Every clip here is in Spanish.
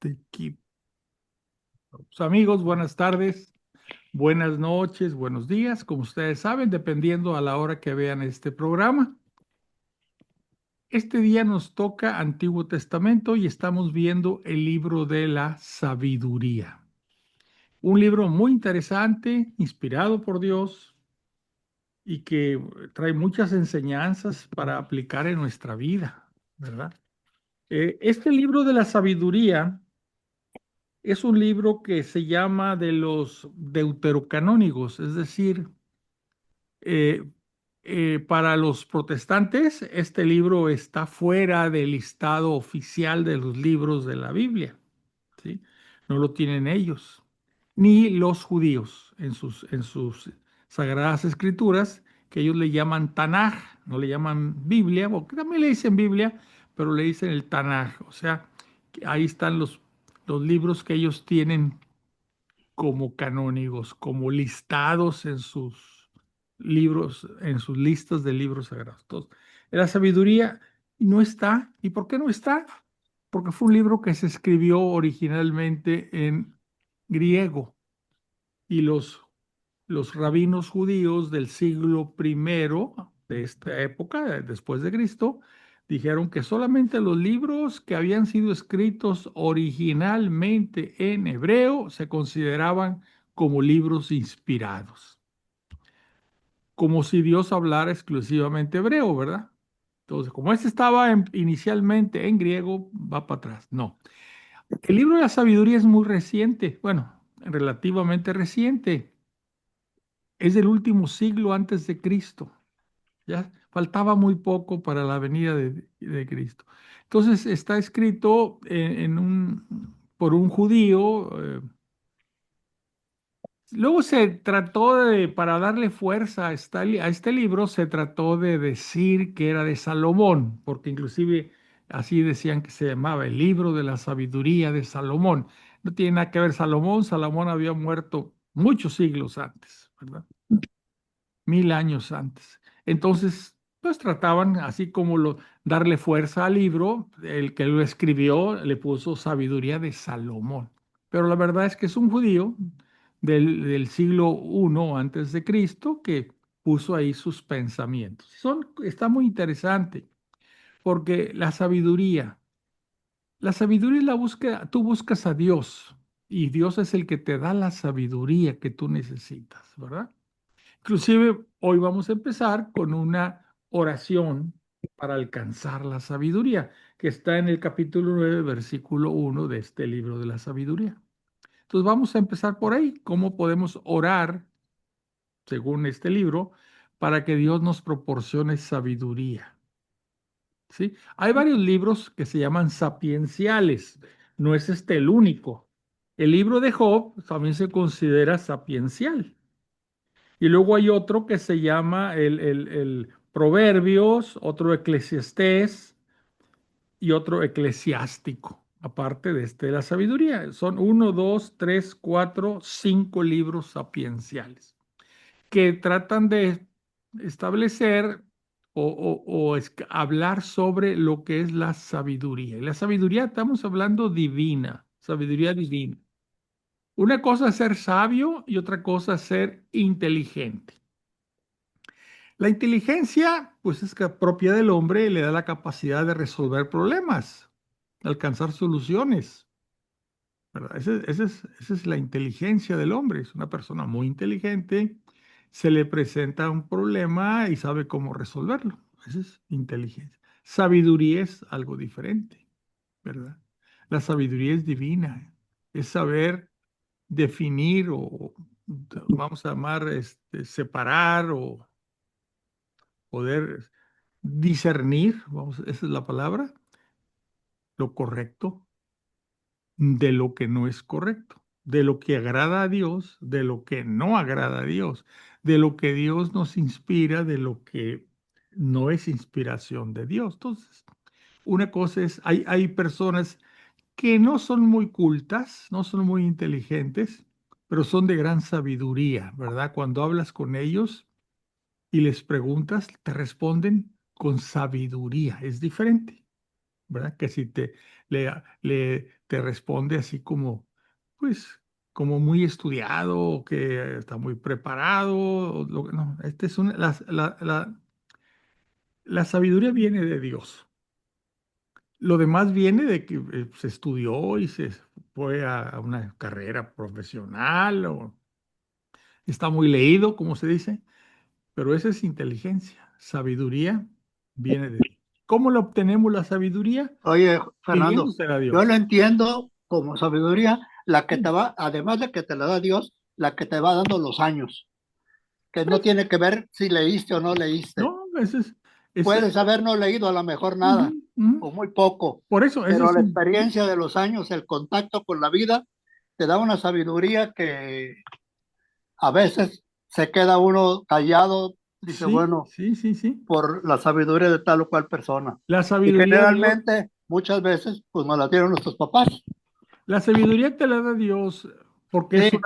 Equipo. Amigos, buenas tardes, buenas noches, buenos días, como ustedes saben, dependiendo a la hora que vean este programa. Este día nos toca Antiguo Testamento y estamos viendo el libro de la sabiduría. Un libro muy interesante, inspirado por Dios y que trae muchas enseñanzas para aplicar en nuestra vida, ¿verdad? Este libro de la sabiduría es un libro que se llama de los deuterocanónigos, es decir, eh, para los protestantes este libro está fuera del listado oficial de los libros de la Biblia, ¿sí? No lo tienen ellos, ni los judíos en sus sagradas escrituras, que ellos le llaman Tanaj, no le llaman Biblia, porque también le dicen Biblia, pero le dicen el Tanaj, o sea, que ahí están los libros que ellos tienen como canónigos, como listados en sus libros, en sus listas de libros sagrados. Entonces, la sabiduría no está. ¿Y por qué no está? Porque fue un libro que se escribió originalmente en griego y los rabinos judíos del siglo primero de esta época, después de Cristo, dijeron que solamente los libros que habían sido escritos originalmente en hebreo se consideraban como libros inspirados, como si Dios hablara exclusivamente hebreo, ¿verdad? Entonces, como este estaba inicialmente en griego, va para atrás. No. El libro de la sabiduría es muy reciente, bueno, relativamente reciente. Es del último siglo antes de Cristo. Ya faltaba muy poco para la venida de Cristo. Entonces está escrito por un judío. Luego se trató para darle fuerza a este libro, se trató de decir que era de Salomón, porque inclusive así decían que se llamaba el libro de la sabiduría de Salomón. No tiene nada que ver Salomón. Salomón había muerto muchos siglos antes, ¿verdad? 1000 años antes. Entonces, pues trataban, así como darle fuerza al libro, el que lo escribió le puso sabiduría de Salomón. Pero la verdad es que es un judío del siglo I antes de Cristo que puso ahí sus pensamientos. Está muy interesante porque la sabiduría es la búsqueda, tú buscas a Dios y Dios es el que te da la sabiduría que tú necesitas, ¿verdad? Inclusive hoy vamos a empezar con una oración para alcanzar la sabiduría, que está en el capítulo 9, versículo 1 de este libro de la sabiduría. Entonces vamos a empezar por ahí, cómo podemos orar, según este libro, para que Dios nos proporcione sabiduría. ¿Sí? Hay varios libros que se llaman sapienciales, no es este el único. El libro de Job también se considera sapiencial. Y luego hay otro que se llama el Proverbios, otro Eclesiastés y otro Eclesiástico, aparte de este de la sabiduría. Son uno, dos, tres, cuatro, cinco libros sapienciales que tratan de establecer o hablar sobre lo que es la sabiduría. Y la sabiduría, estamos hablando divina, sabiduría divina. Una cosa es ser sabio y otra cosa es ser inteligente. La inteligencia, pues es propia del hombre y le da la capacidad de resolver problemas, de alcanzar soluciones, ¿verdad? Esa es la inteligencia del hombre. Es una persona muy inteligente, se le presenta un problema y sabe cómo resolverlo. Esa es inteligencia. Sabiduría es algo diferente, ¿verdad? La sabiduría es divina, es saber definir o vamos a llamar separar o poder discernir, vamos, esa es la palabra, lo correcto de lo que no es correcto, de lo que agrada a Dios, de lo que no agrada a Dios, de lo que Dios nos inspira, de lo que no es inspiración de Dios. Entonces, una cosa es, hay personas que no son muy cultas, no son muy inteligentes, pero son de gran sabiduría, ¿verdad? Cuando hablas con ellos y les preguntas, te responden con sabiduría, es diferente. ¿verdad? Que si te responde así como, pues, como muy estudiado, o que está muy preparado, no, este es la sabiduría viene de Dios. Lo demás viene de que se estudió y se fue a una carrera profesional o está muy leído, como se dice, pero esa es inteligencia. Sabiduría viene de Dios. ¿Cómo la obtenemos la sabiduría? Oye, Fernando, Pidiéndosela a yo lo Dios. entiendo como sabiduría, la que te Sí. va, además de que te la da Dios, la que te va dando los años, que no Pues, tiene que ver si leíste o no leíste. no, ese Puedes haber no leído a lo mejor ujú, nada ujú. o muy poco, Por eso, ese pero es la un, experiencia de los años, el contacto con la vida, te da una sabiduría que a veces se queda uno callado, dice, sí, bueno, sí, sí, sí. por la sabiduría de tal o cual persona. La Y sabiduría Dios, generalmente, muchas veces, pues nos la dieron nuestros papás. la sabiduría te la da Dios porque Sí,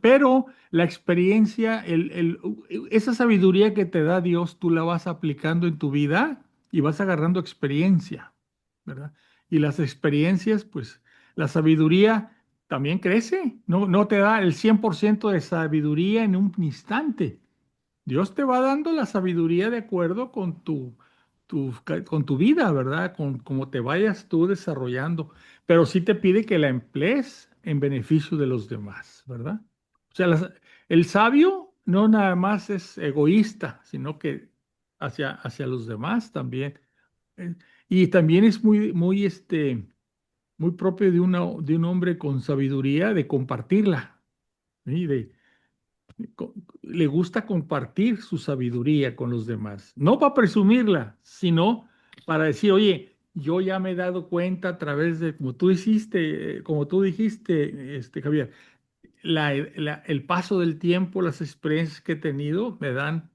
pero la experiencia, esa sabiduría que te da Dios, tú la vas aplicando en tu vida y vas agarrando experiencia, ¿verdad? Y las experiencias, pues, la sabiduría también crece, no te da el 100% de sabiduría en un instante. Dios te va dando la sabiduría de acuerdo con con tu vida, ¿verdad? Con cómo te vayas tú desarrollando. Pero sí te pide que la emplees en beneficio de los demás, ¿verdad? O sea, el sabio no nada más es egoísta, sino que hacia los demás también. Eh, Y también es muy propio de un hombre con sabiduría de compartirla, ¿sí? Le gusta compartir su sabiduría con los demás. No para presumirla, sino para decir, oye, yo ya me he dado cuenta a través de, como tú hiciste, como tú dijiste, Javier, el paso del tiempo, las experiencias que he tenido me dan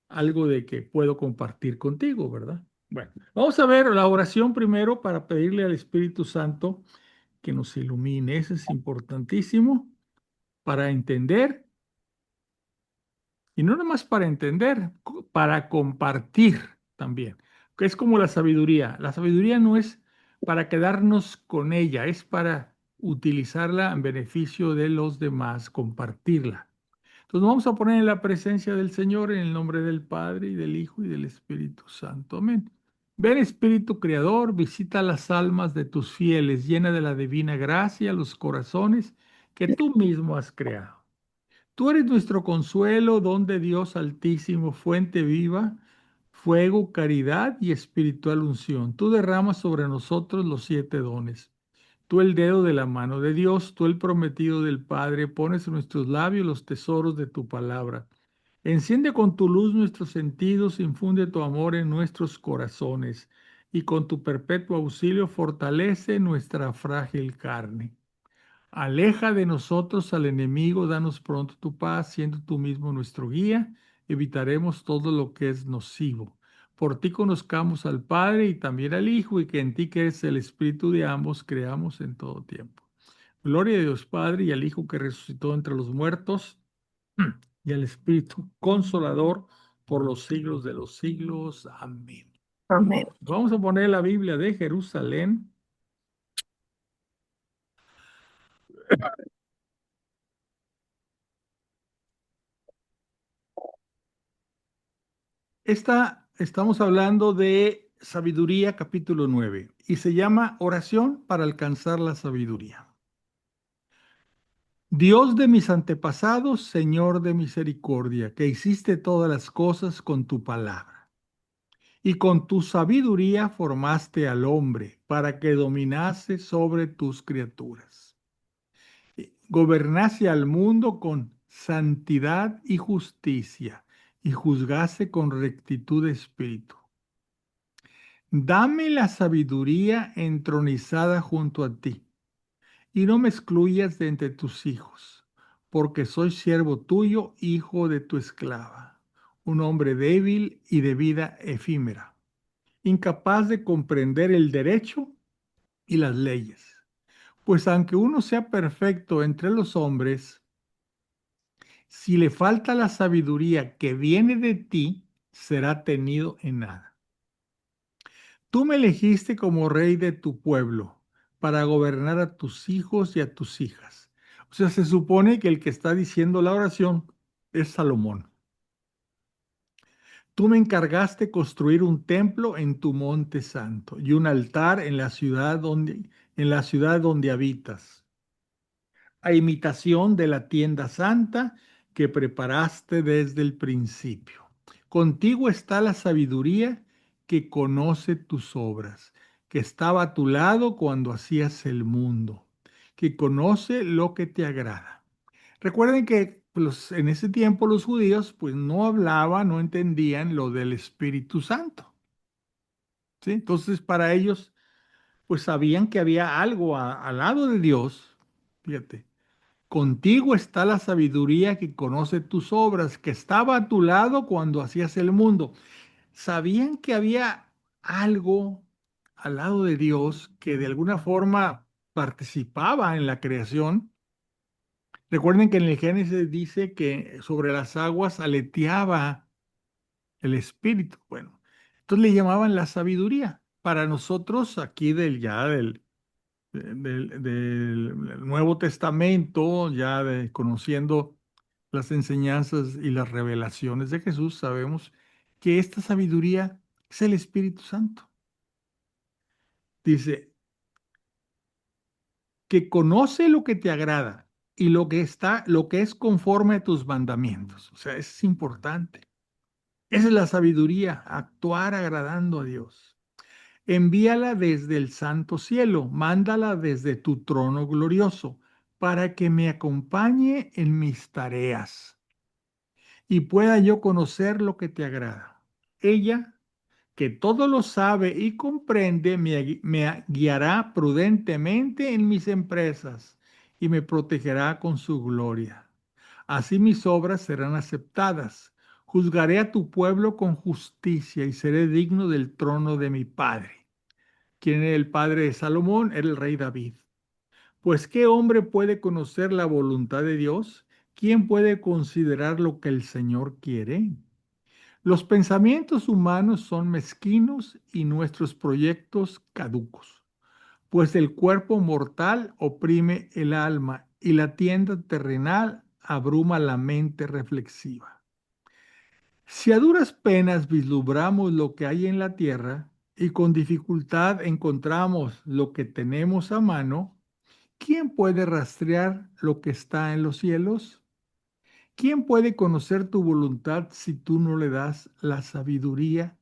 algo de que puedo compartir contigo, ¿verdad? Bueno, vamos a ver la oración primero para pedirle al Espíritu Santo que nos ilumine. Eso es importantísimo para entender. Y no nomás para entender, para compartir también, que es como la sabiduría. La sabiduría no es para quedarnos con ella, es para utilizarla en beneficio de los demás, compartirla. Entonces nos vamos a poner en la presencia del Señor en el nombre del Padre y del Hijo y del Espíritu Santo. Amén. Ven Espíritu Creador, visita las almas de tus fieles, llena de la divina gracia los corazones que tú mismo has creado. Tú eres nuestro consuelo, don de Dios altísimo, fuente viva, fuego, caridad y espiritual unción. Tú derramas sobre nosotros los 7 dones. Tú el dedo de la mano de Dios, tú el prometido del Padre, pones en nuestros labios los tesoros de tu palabra. Enciende con tu luz nuestros sentidos, infunde tu amor en nuestros corazones y con tu perpetuo auxilio fortalece nuestra frágil carne. Aleja de nosotros al enemigo, danos pronto tu paz, siendo tú mismo nuestro guía, evitaremos todo lo que es nocivo. Por ti conozcamos al Padre y también al Hijo, y que en ti, que es el Espíritu de ambos, creamos en todo tiempo. Gloria a Dios Padre y al Hijo que resucitó entre los muertos, y al Espíritu Consolador por los siglos de los siglos. Amén. Amén. Vamos a poner la Biblia de Jerusalén. Estamos hablando de Sabiduría, capítulo 9, y se llama Oración para alcanzar la sabiduría. Dios de mis antepasados, Señor de misericordia, que hiciste todas las cosas con tu palabra, y con tu sabiduría formaste al hombre para que dominase sobre tus criaturas, gobernase al mundo con santidad y justicia, y juzgase con rectitud de espíritu. Dame la sabiduría entronizada junto a ti, y no me excluyas de entre tus hijos, porque soy siervo tuyo, hijo de tu esclava, un hombre débil y de vida efímera, incapaz de comprender el derecho y las leyes. Pues aunque uno sea perfecto entre los hombres, si le falta la sabiduría que viene de ti, será tenido en nada. Tú me elegiste como rey de tu pueblo para gobernar a tus hijos y a tus hijas. O sea, se supone que el que está diciendo la oración es Salomón. Tú me encargaste construir un templo en tu monte santo y un altar en la ciudad donde habitas, a imitación de la tienda santa que preparaste desde el principio. Contigo está la sabiduría que conoce tus obras, que estaba a tu lado cuando hacías el mundo, que conoce lo que te agrada. Recuerden que pues, en ese tiempo los judíos pues no hablaban, no entendían lo del Espíritu Santo, ¿sí? Entonces para ellos pues sabían que había algo al lado de Dios, fíjate. Contigo está la sabiduría que conoce tus obras, que estaba a tu lado cuando hacías el mundo. Sabían que había algo al lado de Dios que de alguna forma participaba en la creación. Recuerden que en el Génesis dice que sobre las aguas aleteaba el espíritu. Bueno, entonces le llamaban la sabiduría. Para nosotros aquí del Nuevo Testamento, conociendo las enseñanzas y las revelaciones de Jesús, sabemos que esta sabiduría es el Espíritu Santo. Dice que conoce lo que te agrada y lo que es conforme a tus mandamientos. O sea, eso es importante. Esa es la sabiduría, actuar agradando a Dios. Envíala desde el santo cielo, mándala desde tu trono glorioso, para que me acompañe en mis tareas y pueda yo conocer lo que te agrada. Ella, que todo lo sabe y comprende, me guiará prudentemente en mis empresas y me protegerá con su gloria. Así mis obras serán aceptadas. Juzgaré a tu pueblo con justicia y seré digno del trono de mi padre. ¿Quién era el padre de Salomón? Era el rey David. Pues ¿qué hombre puede conocer la voluntad de Dios? ¿Quién puede considerar lo que el Señor quiere? Los pensamientos humanos son mezquinos y nuestros proyectos caducos, pues el cuerpo mortal oprime el alma y la tienda terrenal abruma la mente reflexiva. Si a duras penas vislumbramos lo que hay en la tierra y con dificultad encontramos lo que tenemos a mano, ¿quién puede rastrear lo que está en los cielos? ¿Quién puede conocer tu voluntad si tú no le das la sabiduría?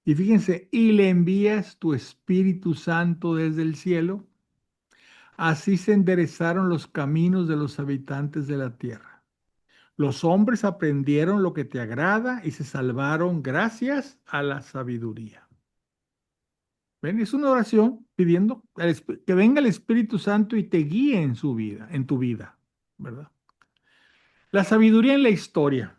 Y fíjense, y le envías tu Espíritu Santo desde el cielo. Así se enderezaron los caminos de los habitantes de la tierra. Los hombres aprendieron lo que te agrada y se salvaron gracias a la sabiduría. ¿Ven? Es una oración pidiendo que venga el Espíritu Santo y te guíe en su vida, en tu vida, ¿verdad? La sabiduría en la historia.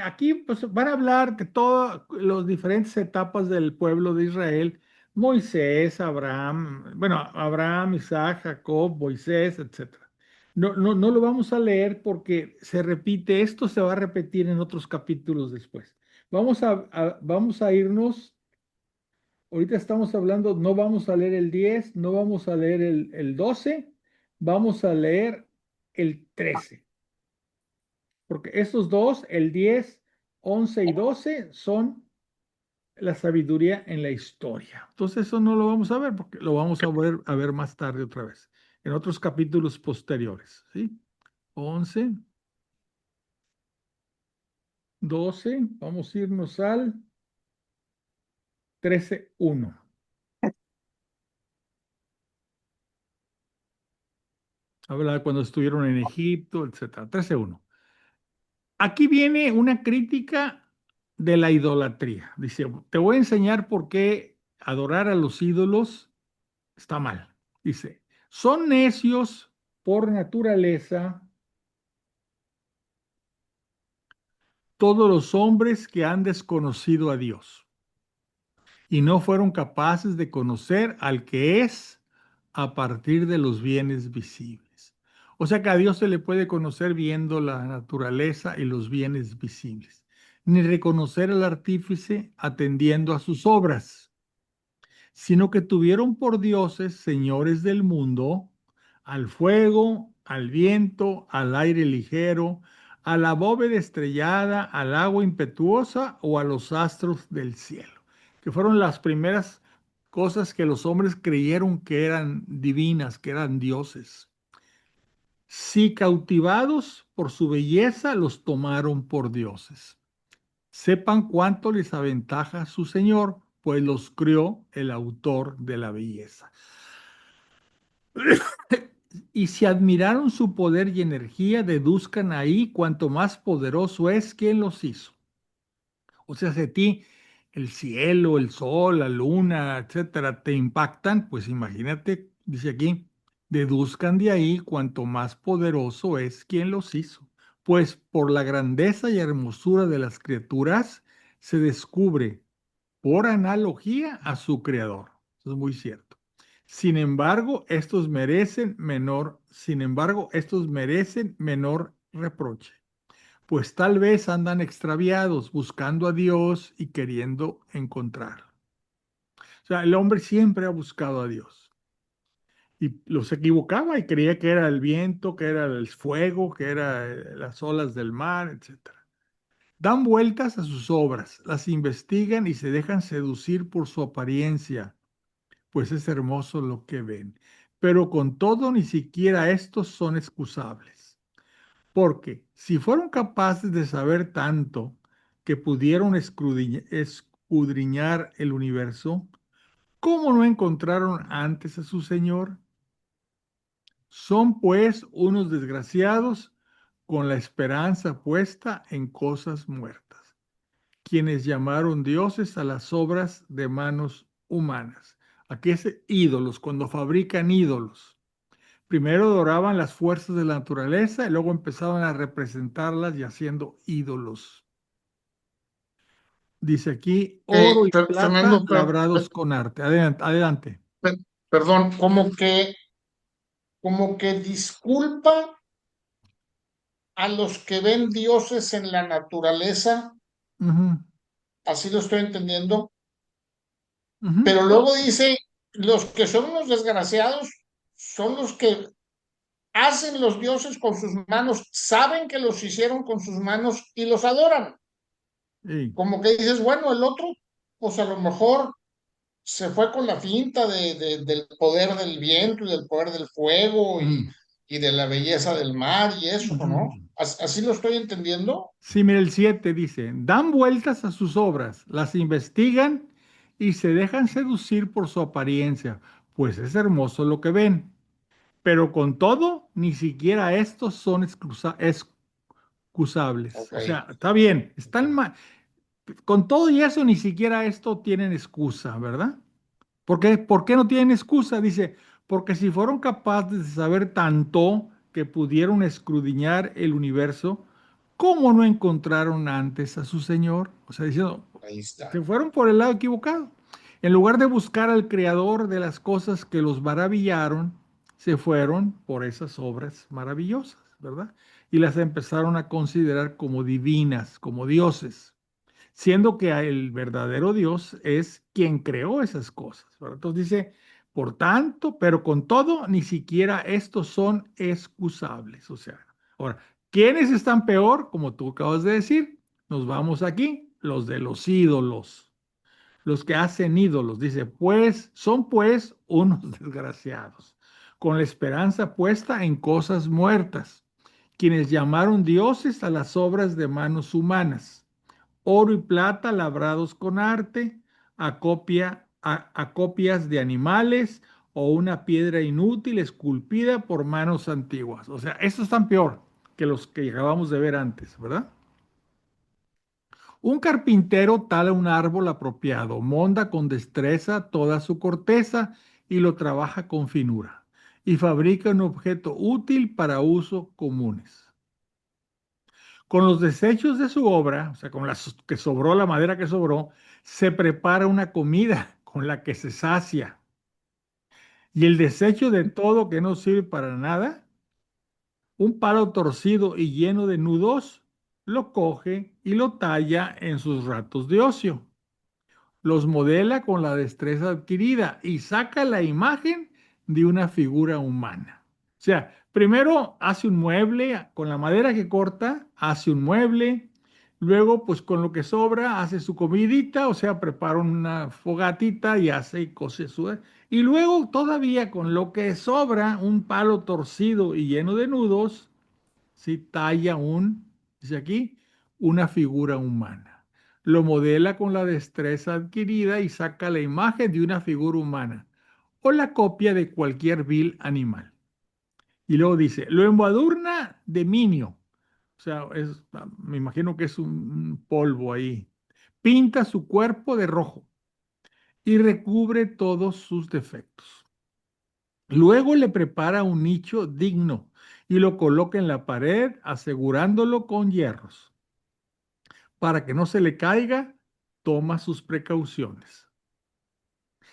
Aquí pues, van a hablar de todas las diferentes etapas del pueblo de Israel. Moisés, Abraham, bueno, Abraham, Isaac, Jacob, Moisés, etcétera. No lo vamos a leer porque se repite, esto se va a repetir en otros capítulos después. Vamos a irnos, ahorita estamos hablando, no vamos a leer el 10, no vamos a leer el 12, vamos a leer el 13. Porque estos dos, el 10, 11 y 12, son la sabiduría en la historia. Entonces eso no lo vamos a ver porque lo vamos a ver más tarde otra vez, en otros capítulos posteriores. ¿Sí? 11, 12, vamos a irnos al 13:1. Habla de cuando estuvieron en Egipto, etcétera. 13:1. Aquí viene una crítica de la idolatría. Dice, te voy a enseñar por qué adorar a los ídolos está mal. Dice, son necios por naturaleza todos los hombres que han desconocido a Dios y no fueron capaces de conocer al que es a partir de los bienes visibles. O sea que a Dios se le puede conocer viendo la naturaleza y los bienes visibles. ni reconocer al artífice atendiendo a sus obras, sino que tuvieron por dioses señores del mundo, al fuego, al viento, al aire ligero, a la bóveda estrellada, al agua impetuosa o a los astros del cielo, que fueron las primeras cosas que los hombres creyeron que eran divinas, que eran dioses. Si cautivados por su belleza, los tomaron por dioses. Sepan cuánto les aventaja su Señor, pues los crió el autor de la belleza. Y si admiraron su poder y energía, deduzcan ahí cuánto más poderoso es quien los hizo. O sea, si a ti el cielo, el sol, la luna, etcétera, te impactan, pues imagínate, dice aquí, deduzcan de ahí cuánto más poderoso es quien los hizo. Pues por la grandeza y hermosura de las criaturas se descubre por analogía a su creador. Eso es muy cierto. Sin embargo, estos merecen menor reproche, pues tal vez andan extraviados buscando a Dios y queriendo encontrarlo. O sea, el hombre siempre ha buscado a Dios y los equivocaba y creía que era el viento, que era el fuego, que eran las olas del mar, etcétera. Dan vueltas a sus obras, las investigan y se dejan seducir por su apariencia, pues es hermoso lo que ven. Pero con todo, ni siquiera estos son excusables, porque si fueron capaces de saber tanto que pudieron escudriñar el universo, ¿cómo no encontraron antes a su Señor? Son pues unos desgraciados con la esperanza puesta en cosas muertas, quienes llamaron dioses a las obras de manos humanas. Aquí es ídolos, cuando fabrican ídolos. Primero adoraban las fuerzas de la naturaleza y luego empezaban a representarlas y haciendo ídolos. Dice aquí, oro y plata Fernando, labrados con arte. Adelante, adelante. perdón, como que disculpa a los que ven dioses en la naturaleza, Ujú, así lo estoy entendiendo, ujú. pero luego dice, los que son unos desgraciados son los que hacen los dioses con sus manos, saben que los hicieron con sus manos y los adoran. Sí. Como que dices, bueno, el otro, pues a lo mejor se fue con la finta del poder del viento y del poder del fuego Ujú, y de la belleza del mar y eso, ujú. ¿no? Así lo estoy entendiendo. Sí, mira, el 7 dice, dan vueltas a sus obras, las investigan y se dejan seducir por su apariencia, pues es hermoso lo que ven. Pero con todo, ni siquiera estos son excusables. Ok, O sea, está bien, ok. están mal. Con todo y eso, ni siquiera esto tienen excusa, ¿verdad? ¿Por qué no tienen excusa? Dice, porque si fueron capaces de saber tanto que pudieron escudriñar el universo, ¿cómo no encontraron antes a su Señor? O sea, diciendo, Ahí se está. fueron por el lado equivocado. En lugar de buscar al creador de las cosas que los maravillaron, se fueron por esas obras maravillosas, ¿verdad? Y las empezaron a considerar como divinas, como dioses, siendo que el verdadero Dios es quien creó esas cosas, ¿verdad? Entonces dice, por tanto, pero con todo, ni siquiera estos son excusables. O sea, ahora, ¿quiénes están peor? Como tú acabas de decir, nos vamos aquí, los de los ídolos, los que hacen ídolos. Dice, pues, son pues unos desgraciados, con la esperanza puesta en cosas muertas, quienes llamaron dioses a las obras de manos humanas, oro y plata labrados con arte, a copias de animales o una piedra inútil esculpida por manos antiguas. O sea, estos están peor que los que acabamos de ver antes, ¿verdad? Un carpintero tala un árbol apropiado, monda con destreza toda su corteza y lo trabaja con finura, y fabrica un objeto útil para usos comunes. Con los desechos de su obra, o sea, con las que sobró, la madera que sobró, se prepara una comida con la que se sacia. Y el desecho de todo que no sirve para nada, un palo torcido y lleno de nudos, lo coge y lo talla en sus ratos de ocio. Los modela con la destreza adquirida y saca la imagen de una figura humana. O sea, primero hace un mueble con la madera que corta, hace un mueble, luego pues con lo que sobra hace su comidita, o sea, prepara una fogatita y hace y cose su... Y luego todavía con lo que sobra, un palo torcido y lleno de nudos, ¿sí? Talla dice aquí, una figura humana. Lo modela con la destreza adquirida y saca la imagen de una figura humana o la copia de cualquier vil animal. Y luego dice, lo embadurna de minio. O sea, me imagino que es un polvo ahí. Pinta su cuerpo de rojo y recubre todos sus defectos. Luego le prepara un nicho digno y lo coloca en la pared, asegurándolo con hierros. Para que no se le caiga, toma sus precauciones,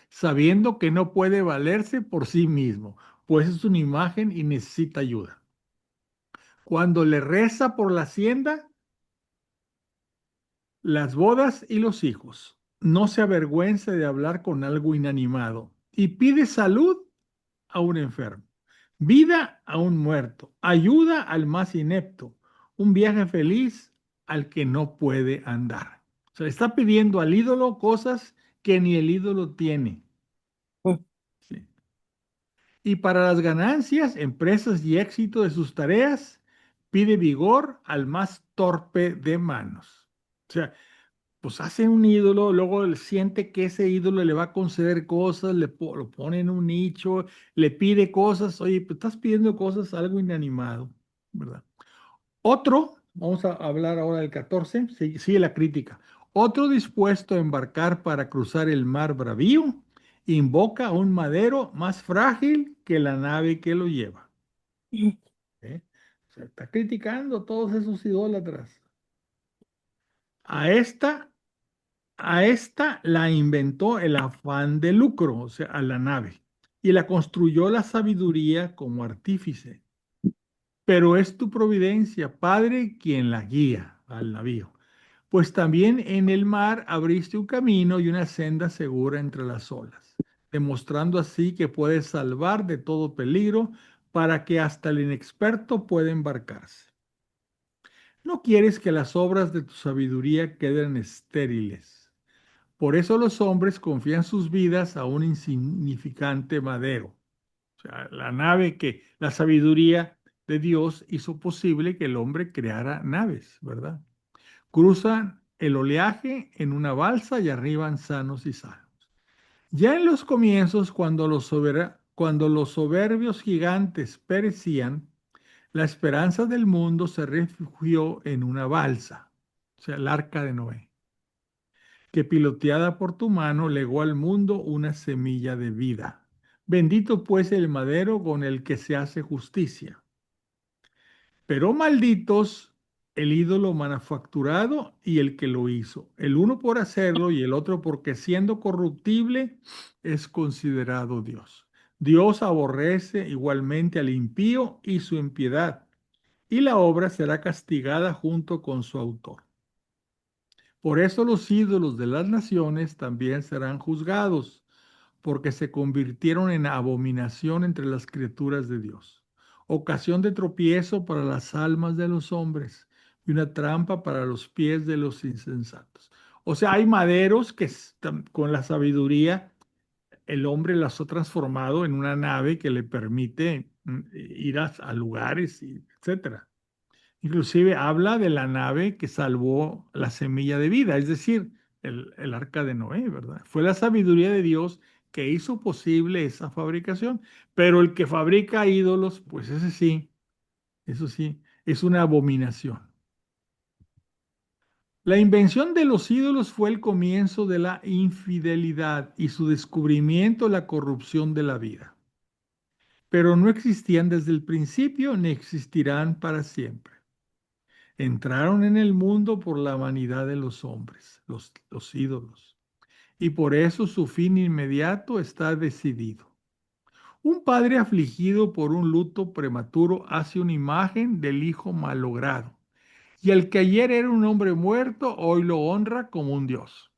sabiendo que no puede valerse por sí mismo, pues es una imagen y necesita ayuda. Cuando le reza por la hacienda, las bodas y los hijos, no se avergüenza de hablar con algo inanimado y pide salud a un enfermo, vida a un muerto, ayuda al más inepto, un viaje feliz al que no puede andar. O sea, está pidiendo al ídolo cosas que ni el ídolo tiene. Sí. Y para las ganancias, empresas y éxito de sus tareas, pide vigor al más torpe de manos. O sea, pues hace un ídolo, luego él siente que ese ídolo le va a conceder cosas, lo pone en un nicho, le pide cosas, oye, pues estás pidiendo cosas, algo inanimado, ¿verdad? Otro, vamos a hablar ahora del 14, sigue la crítica. Otro dispuesto a embarcar para cruzar el mar bravío, invoca a un madero más frágil que la nave que lo lleva. ¿Eh? O sea, está criticando a todos esos idólatras. A esta A esta la inventó el afán de lucro, o sea, a la nave, y la construyó la sabiduría como artífice. Pero es tu providencia, Padre, quien la guía al navío. Pues también en el mar abriste un camino y una senda segura entre las olas, demostrando así que puedes salvar de todo peligro para que hasta el inexperto pueda embarcarse. No quieres que las obras de tu sabiduría queden estériles. Por eso los hombres confían sus vidas a un insignificante madero. O sea, la sabiduría de Dios hizo posible que el hombre creara naves, ¿verdad? Cruzan el oleaje en una balsa y arriban sanos y salvos. Ya en los comienzos, cuando los soberbios gigantes perecían, la esperanza del mundo se refugió en una balsa, o sea, el arca de Noé, que piloteada por tu mano legó al mundo una semilla de vida. Bendito pues el madero con el que se hace justicia. Pero malditos el ídolo manufacturado y el que lo hizo, el uno por hacerlo y el otro porque siendo corruptible es considerado Dios. Dios aborrece igualmente al impío y su impiedad, y la obra será castigada junto con su autor. Por eso los ídolos de las naciones también serán juzgados, porque se convirtieron en abominación entre las criaturas de Dios, ocasión de tropiezo para las almas de los hombres y una trampa para los pies de los insensatos. O sea, hay maderos que con la sabiduría el hombre las ha transformado en una nave que le permite ir a lugares, etcétera. Inclusive habla de la nave que salvó la semilla de vida, es decir, el arca de Noé, ¿verdad? Fue la sabiduría de Dios que hizo posible esa fabricación, pero el que fabrica ídolos, pues ese sí, eso sí, es una abominación. La invención de los ídolos fue el comienzo de la infidelidad y su descubrimiento la corrupción de la vida. Pero no existían desde el principio ni existirán para siempre. Entraron en el mundo por la vanidad de los hombres, los ídolos, y por eso su fin inmediato está decidido. Un padre afligido por un luto prematuro hace una imagen del hijo malogrado Y el que ayer era un hombre muerto, hoy lo honra como un dios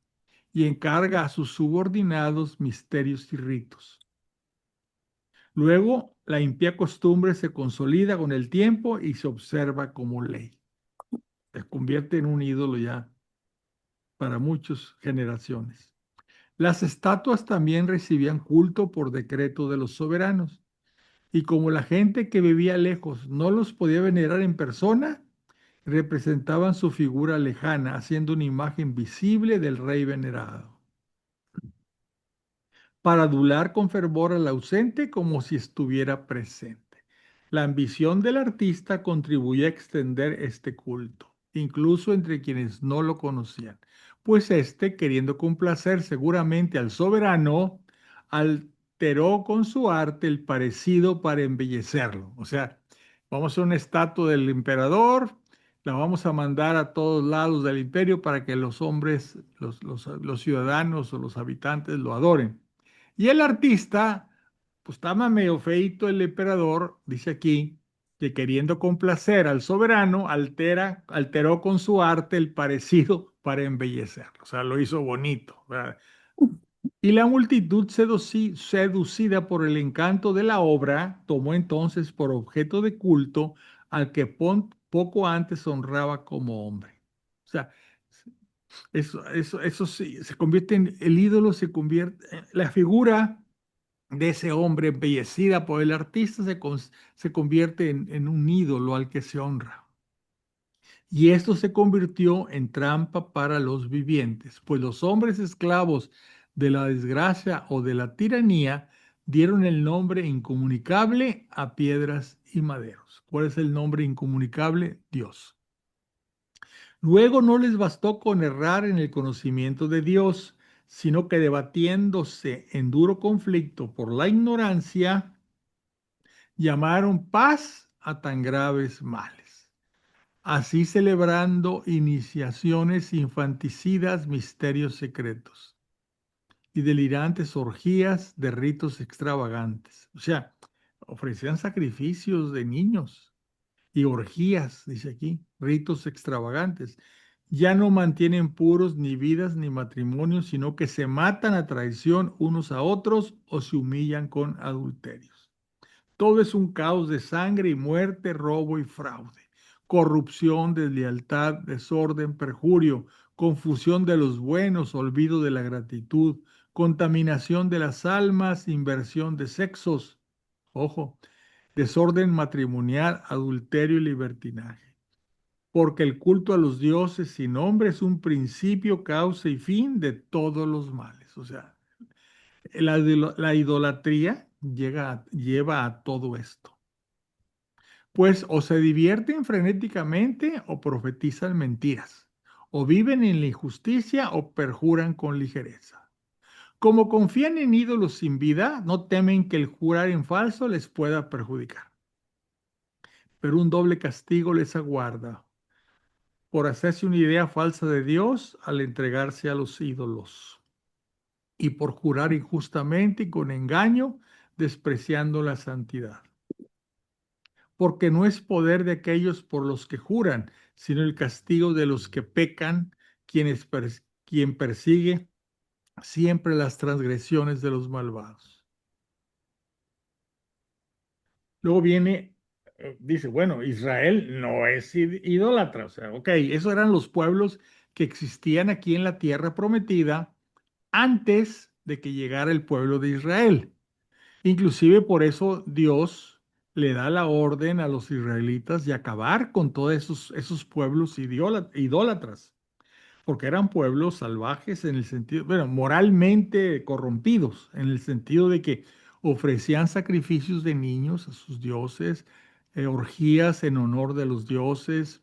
y encarga a sus subordinados misterios y ritos. Luego, la impía costumbre se consolida con el tiempo y se observa como ley. Se convierte en un ídolo ya para muchas generaciones. Las estatuas también recibían culto por decreto de los soberanos. Y como la gente que vivía lejos no los podía venerar en persona, representaban su figura lejana, haciendo una imagen visible del rey venerado, para adular con fervor al ausente como si estuviera presente. La ambición del artista contribuyó a extender este culto, incluso entre quienes no lo conocían, pues éste, queriendo complacer seguramente al soberano, alteró con su arte el parecido para embellecerlo. O sea, vamos a hacer una estatua del emperador, la vamos a mandar a todos lados del imperio para que los hombres, los ciudadanos o los habitantes lo adoren. Y el artista, pues estaba medio feito el emperador, dice aquí, que queriendo complacer al soberano, alteró con su arte el parecido para embellecerlo. O sea, lo hizo bonito, ¿verdad? Y la multitud, seducida por el encanto de la obra, tomó entonces por objeto de culto al que poco antes honraba como hombre. O sea, eso sí, se convierte en, el ídolo se convierte, la figura de ese hombre embellecida por el artista se convierte en un ídolo al que se honra. Y esto se convirtió en trampa para los vivientes, pues los hombres esclavos de la desgracia o de la tiranía dieron el nombre incomunicable a piedras y maderos. ¿Cuál es el nombre incomunicable? Dios. Luego no les bastó con errar en el conocimiento de Dios, sino que debatiéndose en duro conflicto por la ignorancia, llamaron paz a tan graves males, así celebrando iniciaciones infanticidas, misterios secretos y delirantes orgías de ritos extravagantes. O sea, ofrecían sacrificios de niños y orgías, dice aquí, ritos extravagantes. Ya no mantienen puros ni vidas ni matrimonios, sino que se matan a traición unos a otros o se humillan con adulterios. Todo es un caos de sangre y muerte, robo y fraude, corrupción, deslealtad, desorden, perjurio, confusión de los buenos, olvido de la gratitud, contaminación de las almas, inversión de sexos, ojo, desorden matrimonial, adulterio y libertinaje. Porque el culto a los dioses sin nombre es un principio, causa y fin de todos los males. O sea, la idolatría lleva a todo esto. Pues o se divierten frenéticamente o profetizan mentiras, o viven en la injusticia o perjuran con ligereza. Como confían en ídolos sin vida, no temen que el jurar en falso les pueda perjudicar. Pero un doble castigo les aguarda por hacerse una idea falsa de Dios al entregarse a los ídolos y por jurar injustamente y con engaño, despreciando la santidad. Porque no es poder de aquellos por los que juran, sino el castigo de los que pecan, quien persigue siempre las transgresiones de los malvados. Luego viene, dice, bueno, Israel no es idólatra, o sea, ok, esos eran los pueblos que existían aquí en la tierra prometida antes de que llegara el pueblo de Israel. Inclusive por eso Dios le da la orden a los israelitas de acabar con todos esos pueblos idólatras, porque eran pueblos salvajes en el sentido, bueno, moralmente corrompidos, en el sentido de que ofrecían sacrificios de niños a sus dioses, orgías en honor de los dioses,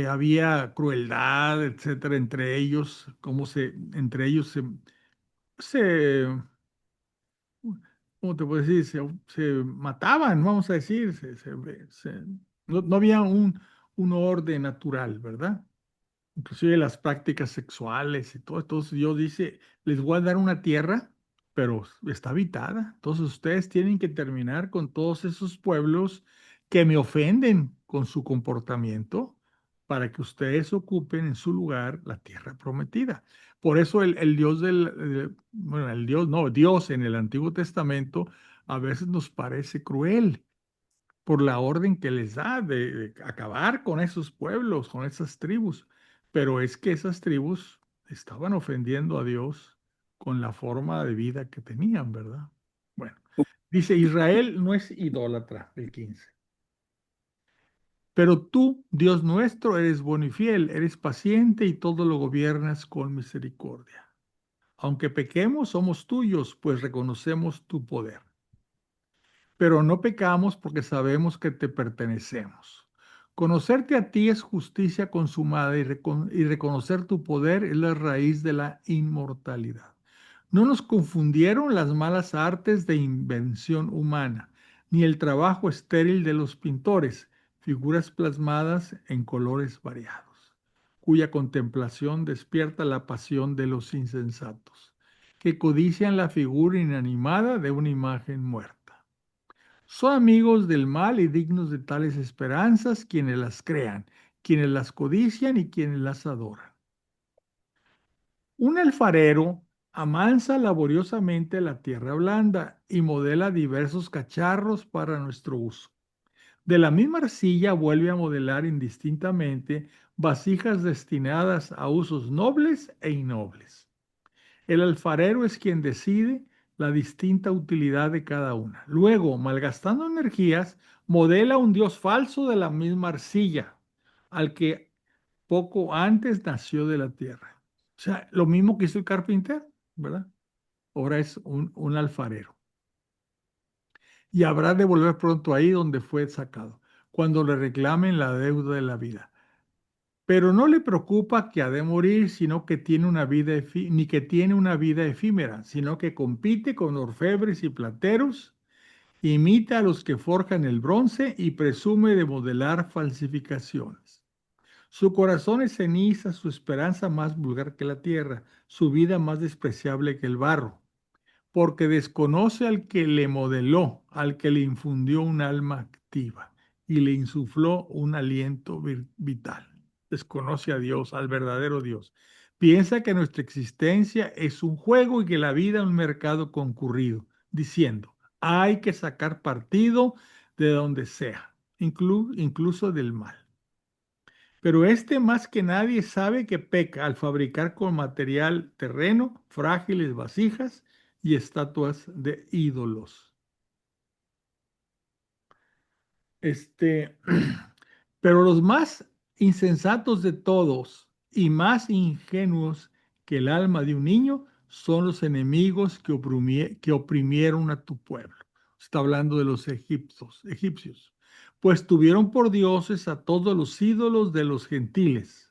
había crueldad, etcétera, entre ellos, entre ellos se ¿cómo te puedo decir? Se mataban, vamos a decir, no había un orden natural, ¿verdad? Inclusive las prácticas sexuales y todo. Entonces Dios dice, les voy a dar una tierra, pero está habitada. Entonces ustedes tienen que terminar con todos esos pueblos que me ofenden con su comportamiento para que ustedes ocupen en su lugar la tierra prometida. Por eso el Dios bueno, el Dios, no, Dios en el Antiguo Testamento a veces nos parece cruel por la orden que les da de acabar con esos pueblos, con esas tribus. Pero es que esas tribus estaban ofendiendo a Dios con la forma de vida que tenían, ¿verdad? Bueno, dice, Israel no es idólatra, el 15. Pero tú, Dios nuestro, eres bueno y fiel, eres paciente y todo lo gobiernas con misericordia. Aunque pequemos, somos tuyos, pues reconocemos tu poder. Pero no pecamos porque sabemos que te pertenecemos. Conocerte a ti es justicia consumada y reconocer tu poder es la raíz de la inmortalidad. No nos confundieron las malas artes de invención humana, ni el trabajo estéril de los pintores, figuras plasmadas en colores variados, cuya contemplación despierta la pasión de los insensatos, que codician la figura inanimada de una imagen muerta. Son amigos del mal y dignos de tales esperanzas quienes las crean, quienes las codician y quienes las adoran. Un alfarero amansa laboriosamente la tierra blanda y modela diversos cacharros para nuestro uso. De la misma arcilla vuelve a modelar indistintamente vasijas destinadas a usos nobles e innobles. El alfarero es quien decide la distinta utilidad de cada una. Luego, malgastando energías, modela un dios falso de la misma arcilla, al que poco antes nació de la tierra. O sea, lo mismo que hizo el carpintero, ¿verdad? Ahora es un alfarero. Y habrá de volver pronto ahí donde fue sacado, cuando le reclamen la deuda de la vida. Pero no le preocupa que ha de morir, sino que tiene una vida ni que tiene una vida efímera, sino que compite con orfebres y plateros, imita a los que forjan el bronce y presume de modelar falsificaciones. Su corazón es ceniza, su esperanza más vulgar que la tierra, su vida más despreciable que el barro, porque desconoce al que le modeló, al que le infundió un alma activa y le insufló un aliento vital. Desconoce a Dios, al verdadero Dios. Piensa que nuestra existencia es un juego y que la vida un mercado concurrido, diciendo, hay que sacar partido de donde sea, incluso del mal. Pero este más que nadie sabe que peca al fabricar con material terreno frágiles vasijas y estatuas de ídolos. Pero los más insensatos de todos y más ingenuos que el alma de un niño son los enemigos que oprimieron a tu pueblo. Está hablando de los egipcios, pues tuvieron por dioses a todos los ídolos de los gentiles,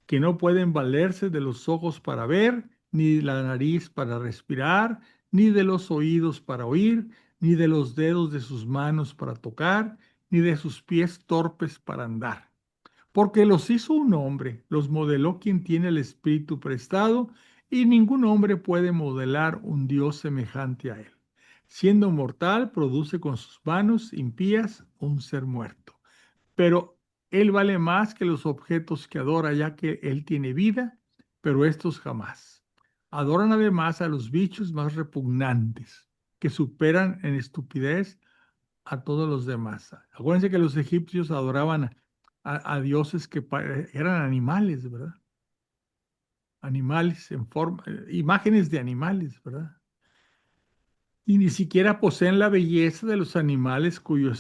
que no pueden valerse de los ojos para ver, ni de la nariz para respirar, ni de los oídos para oír, ni de los dedos de sus manos para tocar, ni de sus pies torpes para andar. Porque los hizo un hombre, los modeló quien tiene el espíritu prestado, y ningún hombre puede modelar un Dios semejante a él. Siendo mortal, produce con sus manos impías un ser muerto. Pero él vale más que los objetos que adora, ya que él tiene vida, pero estos jamás. Adoran además a los bichos más repugnantes, que superan en estupidez a todos los demás. Acuérdense que los egipcios adoraban a dioses que eran animales, ¿verdad? Animales en forma, imágenes de animales, ¿verdad? Y ni siquiera poseen la belleza de los animales cuyo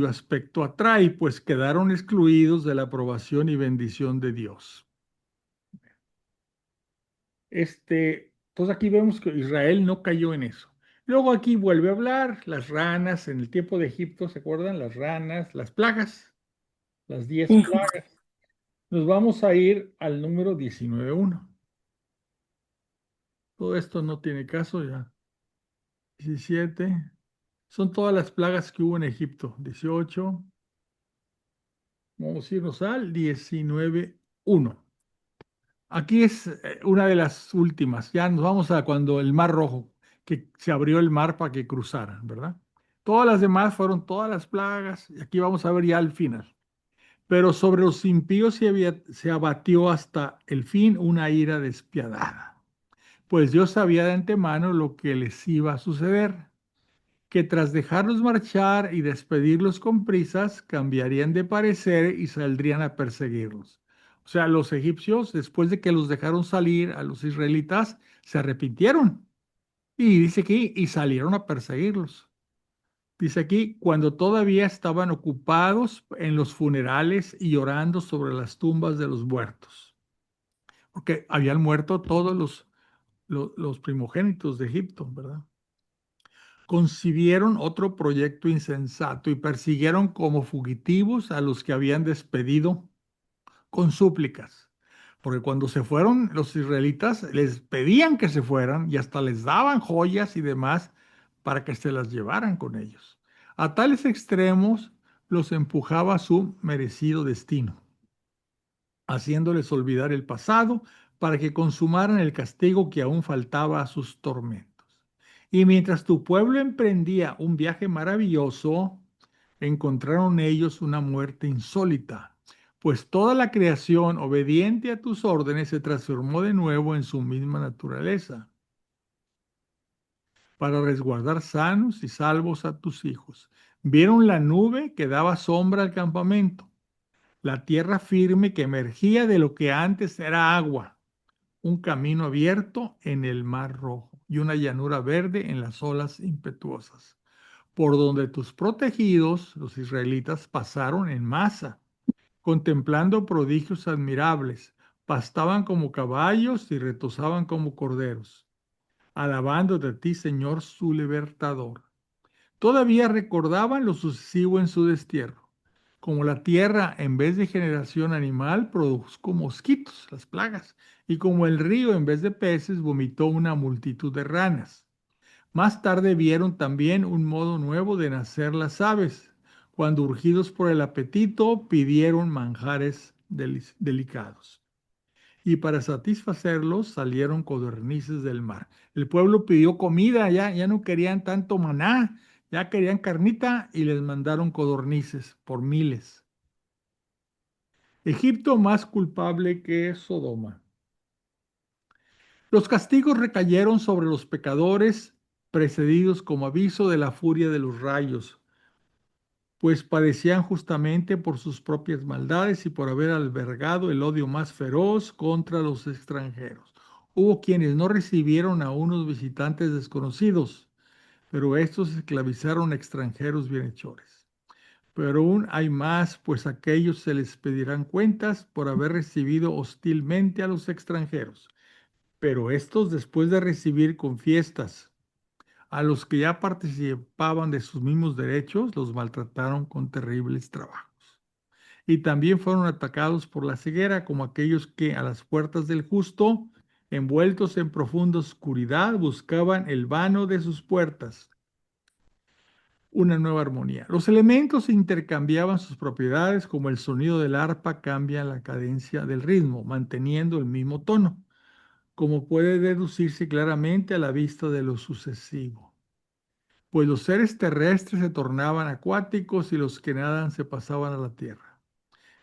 aspecto atrae, pues quedaron excluidos de la aprobación y bendición de Dios. Entonces aquí vemos que Israel no cayó en eso. Luego aquí vuelve a hablar las ranas, en el tiempo de Egipto, ¿se acuerdan? Las ranas, las plagas, las 10 plagas. Nos vamos a ir al número 19.1. Todo esto no tiene caso ya. 17. Son todas las plagas que hubo en Egipto. 18. Vamos a irnos al 19.1. Aquí es una de las últimas. Ya nos vamos a cuando el Mar Rojo, que se abrió el mar para que cruzaran, ¿verdad? Todas las demás fueron todas las plagas. Y aquí vamos a ver ya al final. pero sobre los impíos se abatió hasta el fin una ira despiadada, pues Dios sabía de antemano lo que les iba a suceder, que tras dejarlos marchar y despedirlos con prisas, cambiarían de parecer y saldrían a perseguirlos. O sea, los egipcios, después de que los dejaron salir a los israelitas, se arrepintieron. Y dice aquí, y salieron a perseguirlos. Dice aquí, cuando todavía estaban ocupados en los funerales y llorando sobre las tumbas de los muertos. Porque habían muerto todos los primogénitos de Egipto, ¿verdad? Concibieron otro proyecto insensato y persiguieron como fugitivos a los que habían despedido con súplicas. Porque cuando se fueron los israelitas, les pedían que se fueran y hasta les daban joyas y demás para que se las llevaran con ellos. A tales extremos los empujaba a su merecido destino, haciéndoles olvidar el pasado para que consumaran el castigo que aún faltaba a sus tormentos. Y mientras tu pueblo emprendía un viaje maravilloso, encontraron ellos una muerte insólita, pues toda la creación obediente a tus órdenes se transformó de nuevo en su misma naturaleza, para resguardar sanos y salvos a tus hijos. Vieron la nube que daba sombra al campamento, la tierra firme que emergía de lo que antes era agua, un camino abierto en el mar rojo y una llanura verde en las olas impetuosas, por donde tus protegidos, los israelitas, pasaron en masa, contemplando prodigios admirables, pastaban como caballos y retozaban como corderos, alabando de ti, Señor, su libertador. Todavía recordaban lo sucesivo en su destierro. Como la tierra, en vez de generación animal, produjo mosquitos, las plagas, y como el río, en vez de peces, vomitó una multitud de ranas. Más tarde vieron también un modo nuevo de nacer las aves, cuando urgidos por el apetito pidieron manjares delicados. Y para satisfacerlos salieron codornices del mar. El pueblo pidió comida, ya no querían tanto maná, ya querían carnita y les mandaron codornices por miles. Egipto más culpable que Sodoma. Los castigos recayeron sobre los pecadores, precedidos como aviso de la furia de los rayos, pues padecían justamente por sus propias maldades y por haber albergado el odio más feroz contra los extranjeros. Hubo quienes no recibieron a unos visitantes desconocidos, pero estos esclavizaron a extranjeros bienhechores. Pero aún hay más, pues a aquellos se les pedirán cuentas por haber recibido hostilmente a los extranjeros. Pero estos, después de recibir con fiestas a los que ya participaban de sus mismos derechos, los maltrataron con terribles trabajos. Y también fueron atacados por la ceguera, como aquellos que a las puertas del justo, envueltos en profunda oscuridad, buscaban el vano de sus puertas, una nueva armonía. Los elementos intercambiaban sus propiedades, como el sonido del arpa cambia la cadencia del ritmo, manteniendo el mismo tono, como puede deducirse claramente a la vista de lo sucesivo. Pues los seres terrestres se tornaban acuáticos y los que nadan se pasaban a la tierra.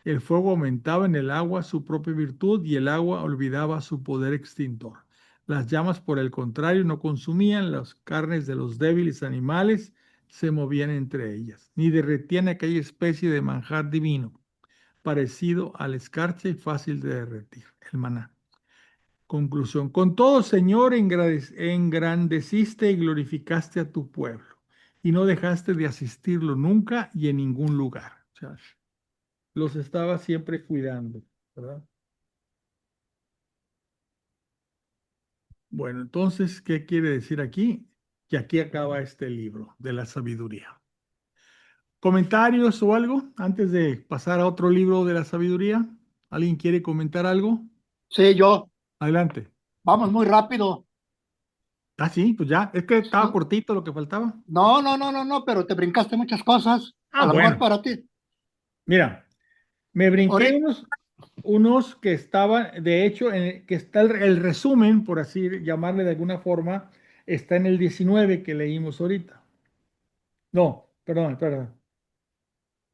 El fuego aumentaba en el agua su propia virtud y el agua olvidaba su poder extintor. Las llamas, por el contrario, no consumían las carnes de los débiles animales, se movían entre ellas, ni derretían aquella especie de manjar divino, parecido a la escarcha y fácil de derretir, el maná. Conclusión. Con todo, Señor, engrandeciste y glorificaste a tu pueblo y no dejaste de asistirlo nunca y en ningún lugar. O sea, los estaba siempre cuidando, ¿verdad? Bueno, entonces, ¿qué quiere decir aquí? Que aquí acaba este libro de la sabiduría. ¿Comentarios o algo antes de pasar a otro libro de la sabiduría? ¿Alguien quiere comentar algo? Sí, yo, Adelante. vamos muy rápido. Ah, sí, pues ya, es que estaba cortito lo que faltaba. No, no, no, no, no, pero te brincaste muchas cosas, Ah, a lo mejor bueno, para ti. mira. Me brinqué Ahorita, unos que estaban, de hecho, que está el resumen, por así llamarle de alguna forma, está en el 19 que leímos ahorita. No, perdón, perdón.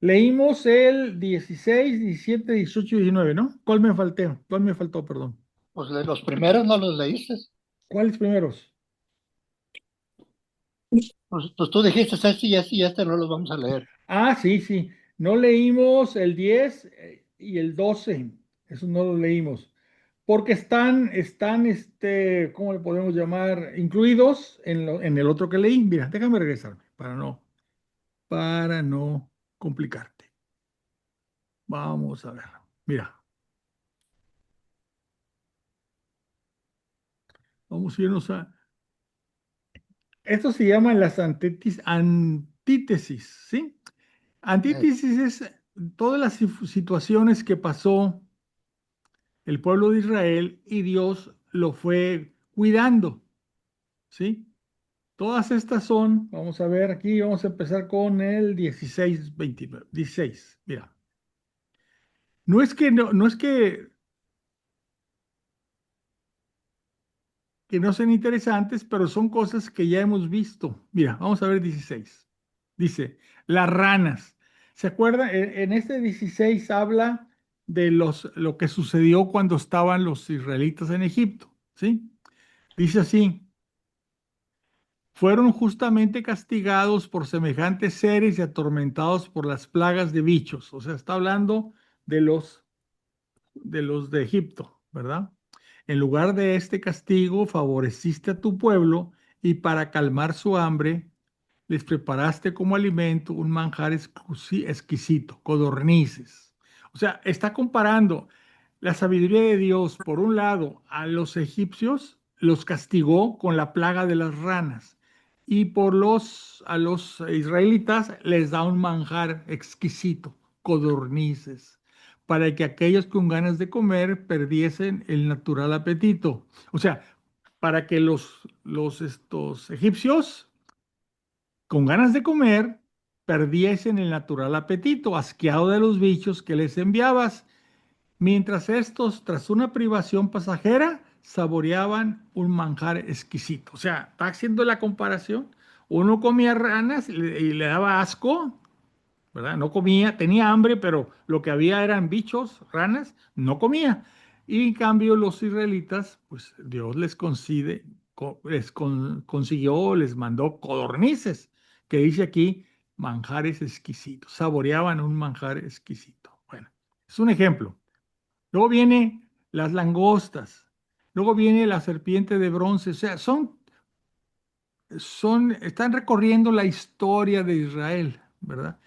Leímos el 16, 17, 18 y 19, ¿no? ¿Cuál me falté? ¿Cuál me faltó, perdón? Pues de los primeros no los leíste. ¿Cuáles primeros? Pues tú dijiste y este no los vamos a leer. Ah, sí, sí. No leímos el 10 y el 12. Eso no lo leímos. Porque ¿cómo le podemos llamar? Incluidos en el otro que leí. Mira, déjame regresarme para no complicarte. Vamos a ver. Mira, vamos a irnos a. Esto se llaman las antítesis, ¿sí? Eh, Antítesis es todas las situaciones que pasó el pueblo de Israel y Dios lo fue cuidando, ¿sí? Todas estas son, vamos a ver aquí, vamos a empezar con el 16, 29, 16. Mira, no es que no sean interesantes, pero son cosas que ya hemos visto. Mira, vamos a ver 16. Dice, las ranas. ¿Se acuerdan? En este 16 habla de lo que sucedió cuando estaban los israelitas en Egipto, ¿sí? Dice así, fueron justamente castigados por semejantes seres y atormentados por las plagas de bichos. O sea, está hablando de los de Egipto, ¿verdad? En lugar de este castigo, favoreciste a tu pueblo y para calmar su hambre, les preparaste como alimento un manjar exquisito, codornices. O sea, está comparando la sabiduría de Dios, por un lado, a los egipcios los castigó con la plaga de las ranas y a los israelitas les da un manjar exquisito, codornices, para que aquellos con ganas de comer perdiesen el natural apetito. O sea, para que estos egipcios con ganas de comer, perdiesen el natural apetito, asqueado de los bichos que les enviabas, mientras estos, tras una privación pasajera, saboreaban un manjar exquisito. O sea, está haciendo la comparación. Uno comía ranas y le daba asco, ¿verdad? No comía, tenía hambre, pero lo que había eran bichos, ranas, no comía. Y en cambio los israelitas, pues Dios consiguió, les mandó codornices, que dice aquí manjares exquisitos, saboreaban un manjar exquisito. Bueno, es un ejemplo. Luego viene las langostas, luego viene la serpiente de bronce, o sea, están recorriendo la historia de Israel, ¿verdad?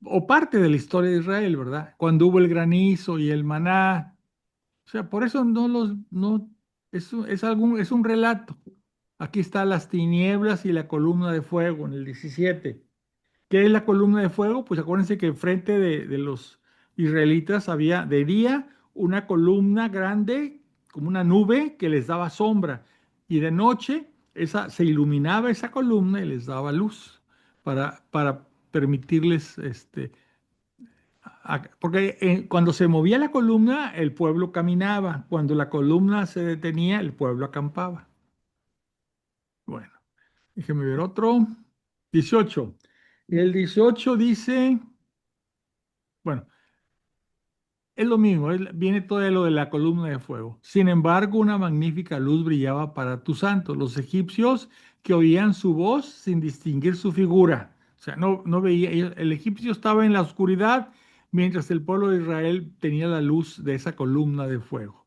O parte de la historia de Israel, ¿verdad? Cuando hubo el granizo y el maná. O sea, por eso no, es un relato. Aquí está las tinieblas y la columna de fuego en el 17. ¿Qué es la columna de fuego? Pues acuérdense que enfrente de los israelitas había de día una columna grande, como una nube que les daba sombra, y de noche se iluminaba esa columna y les daba luz para permitirles porque cuando se movía la columna, el pueblo caminaba. Cuando la columna se detenía, el pueblo acampaba. Bueno, déjeme ver otro. 18. El 18 dice, bueno, es lo mismo, viene todo lo de la columna de fuego. Sin embargo, una magnífica luz brillaba para tus santos, los egipcios que oían su voz sin distinguir su figura. O sea, no veía, el egipcio estaba en la oscuridad, mientras el pueblo de Israel tenía la luz de esa columna de fuego.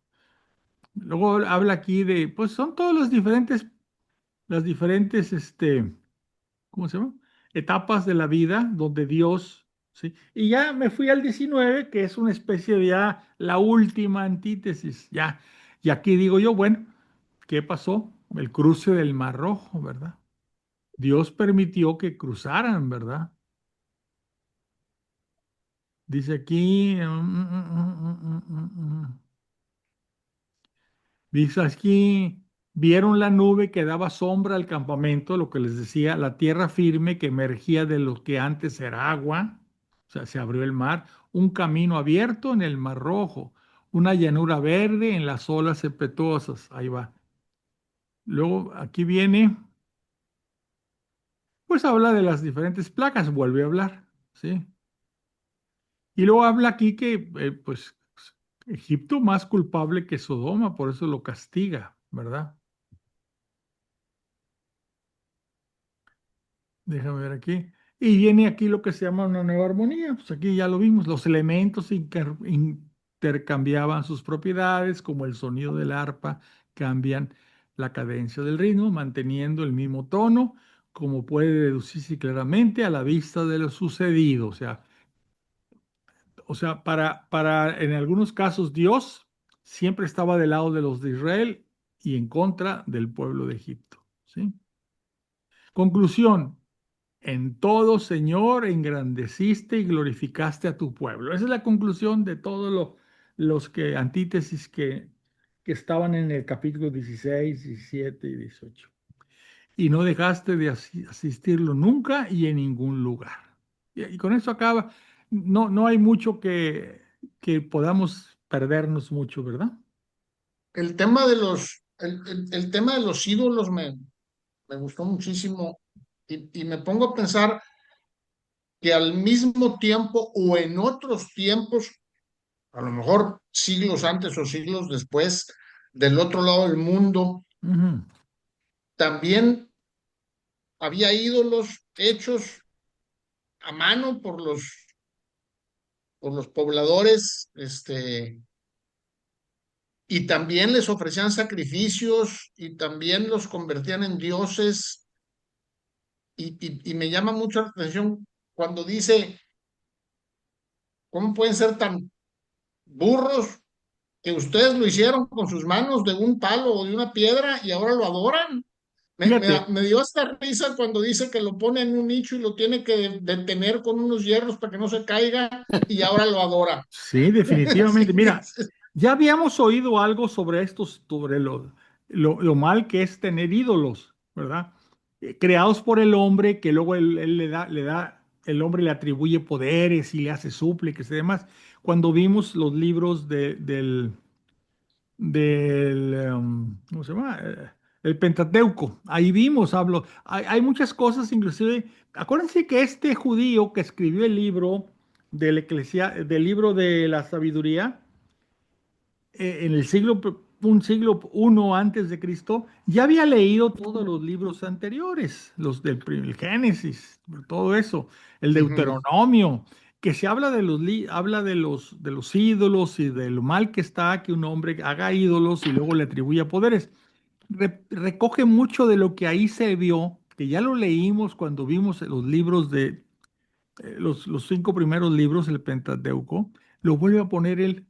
Luego habla aquí pues son todas las diferentes, ¿cómo se llama? Etapas de la vida donde Dios, ¿sí? Y ya me fui al 19, que es una especie de ya la última antítesis, ya. Y aquí digo yo, bueno, ¿qué pasó? El cruce del Mar Rojo, ¿verdad? Dios permitió que cruzaran, ¿verdad? Dice aquí, dice aquí, vieron la nube que daba sombra al campamento, lo que les decía, la tierra firme que emergía de lo que antes era agua, o sea, se abrió el mar, un camino abierto en el Mar Rojo, una llanura verde en las olas impetuosas, ahí va. Luego aquí viene, pues habla de las diferentes placas, vuelve a hablar. ¿sí? Y luego habla aquí que, pues, Egipto más culpable que Sodoma, por eso lo castiga, ¿verdad? Déjame ver aquí. Y viene aquí lo que se llama una nueva armonía. Pues aquí ya lo vimos. Los elementos intercambiaban sus propiedades, como el sonido del arpa, cambian la cadencia del ritmo, manteniendo el mismo tono, como puede deducirse claramente a la vista de lo sucedido. O sea, en algunos casos Dios siempre estaba del lado de los de Israel y en contra del pueblo de Egipto. ¿Sí? Conclusión. En todo, Señor, engrandeciste y glorificaste a tu pueblo. Esa es la conclusión de todos los antítesis que estaban en el capítulo 16, 17 y 18. Y no dejaste de asistirlo nunca y en ningún lugar. Y con eso acaba. No, no hay mucho que podamos perdernos mucho, ¿verdad? El tema de el tema de los ídolos me gustó muchísimo y me pongo a pensar que al mismo tiempo o en otros tiempos, a lo mejor siglos antes o siglos después, del otro lado del mundo, Ujú. también había ídolos hechos a mano por los pobladores, y también les ofrecían sacrificios y también los convertían en dioses. Y me llama mucho la atención cuando dice, ¿cómo pueden ser tan burros que ustedes lo hicieron con sus manos de un palo o de una piedra y ahora lo adoran? Fíjate, Me dio hasta risa cuando dice que lo pone en un nicho y lo tiene que detener con unos hierros para que no se caiga y ahora lo adora. sí, definitivamente. Sí, Mira, ya habíamos oído algo sobre estos, sobre lo mal que es tener ídolos, ¿verdad? Creados por el hombre, que luego él el hombre le atribuye poderes y le hace súplicas y demás. Cuando vimos los libros ¿cómo se llama? El Pentateuco. Ahí vimos, hay muchas cosas, inclusive, acuérdense que este judío que escribió el libro del libro de la sabiduría, en un siglo I antes de Cristo, ya había leído todos los libros anteriores, el Génesis, todo eso, el Ujú. Deuteronomio, que se habla habla de los ídolos y de lo mal que está que un hombre haga ídolos y luego le atribuya poderes. Recoge mucho de lo que ahí se vio, que ya lo leímos cuando vimos los libros los 5 primeros libros, el Pentateuco, lo vuelve a poner él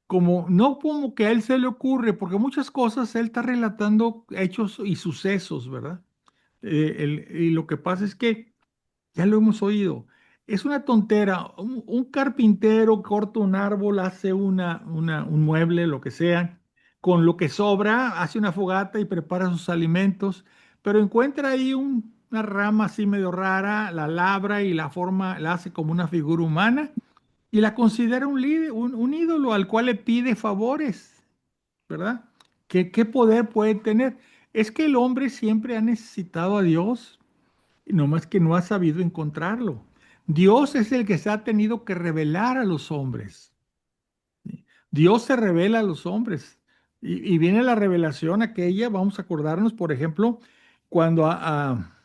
como, no como que a él se le ocurre, porque muchas cosas él está relatando hechos y sucesos, ¿verdad? Y lo que pasa es que ya lo hemos oído. Es una tontera. Un carpintero corta un árbol, hace un mueble, lo que sea. Con lo que sobra, hace una fogata y prepara sus alimentos. Pero encuentra ahí una rama así medio rara, la labra y la forma, la hace como una figura humana y la considera un ídolo al cual le pide favores, ¿verdad? ¿Qué poder puede tener? Es que el hombre siempre ha necesitado a Dios, no más que no ha sabido encontrarlo. Dios es el que se ha tenido que revelar a los hombres. Dios se revela a los hombres. Y viene la revelación aquella, vamos a acordarnos, por ejemplo, cuando a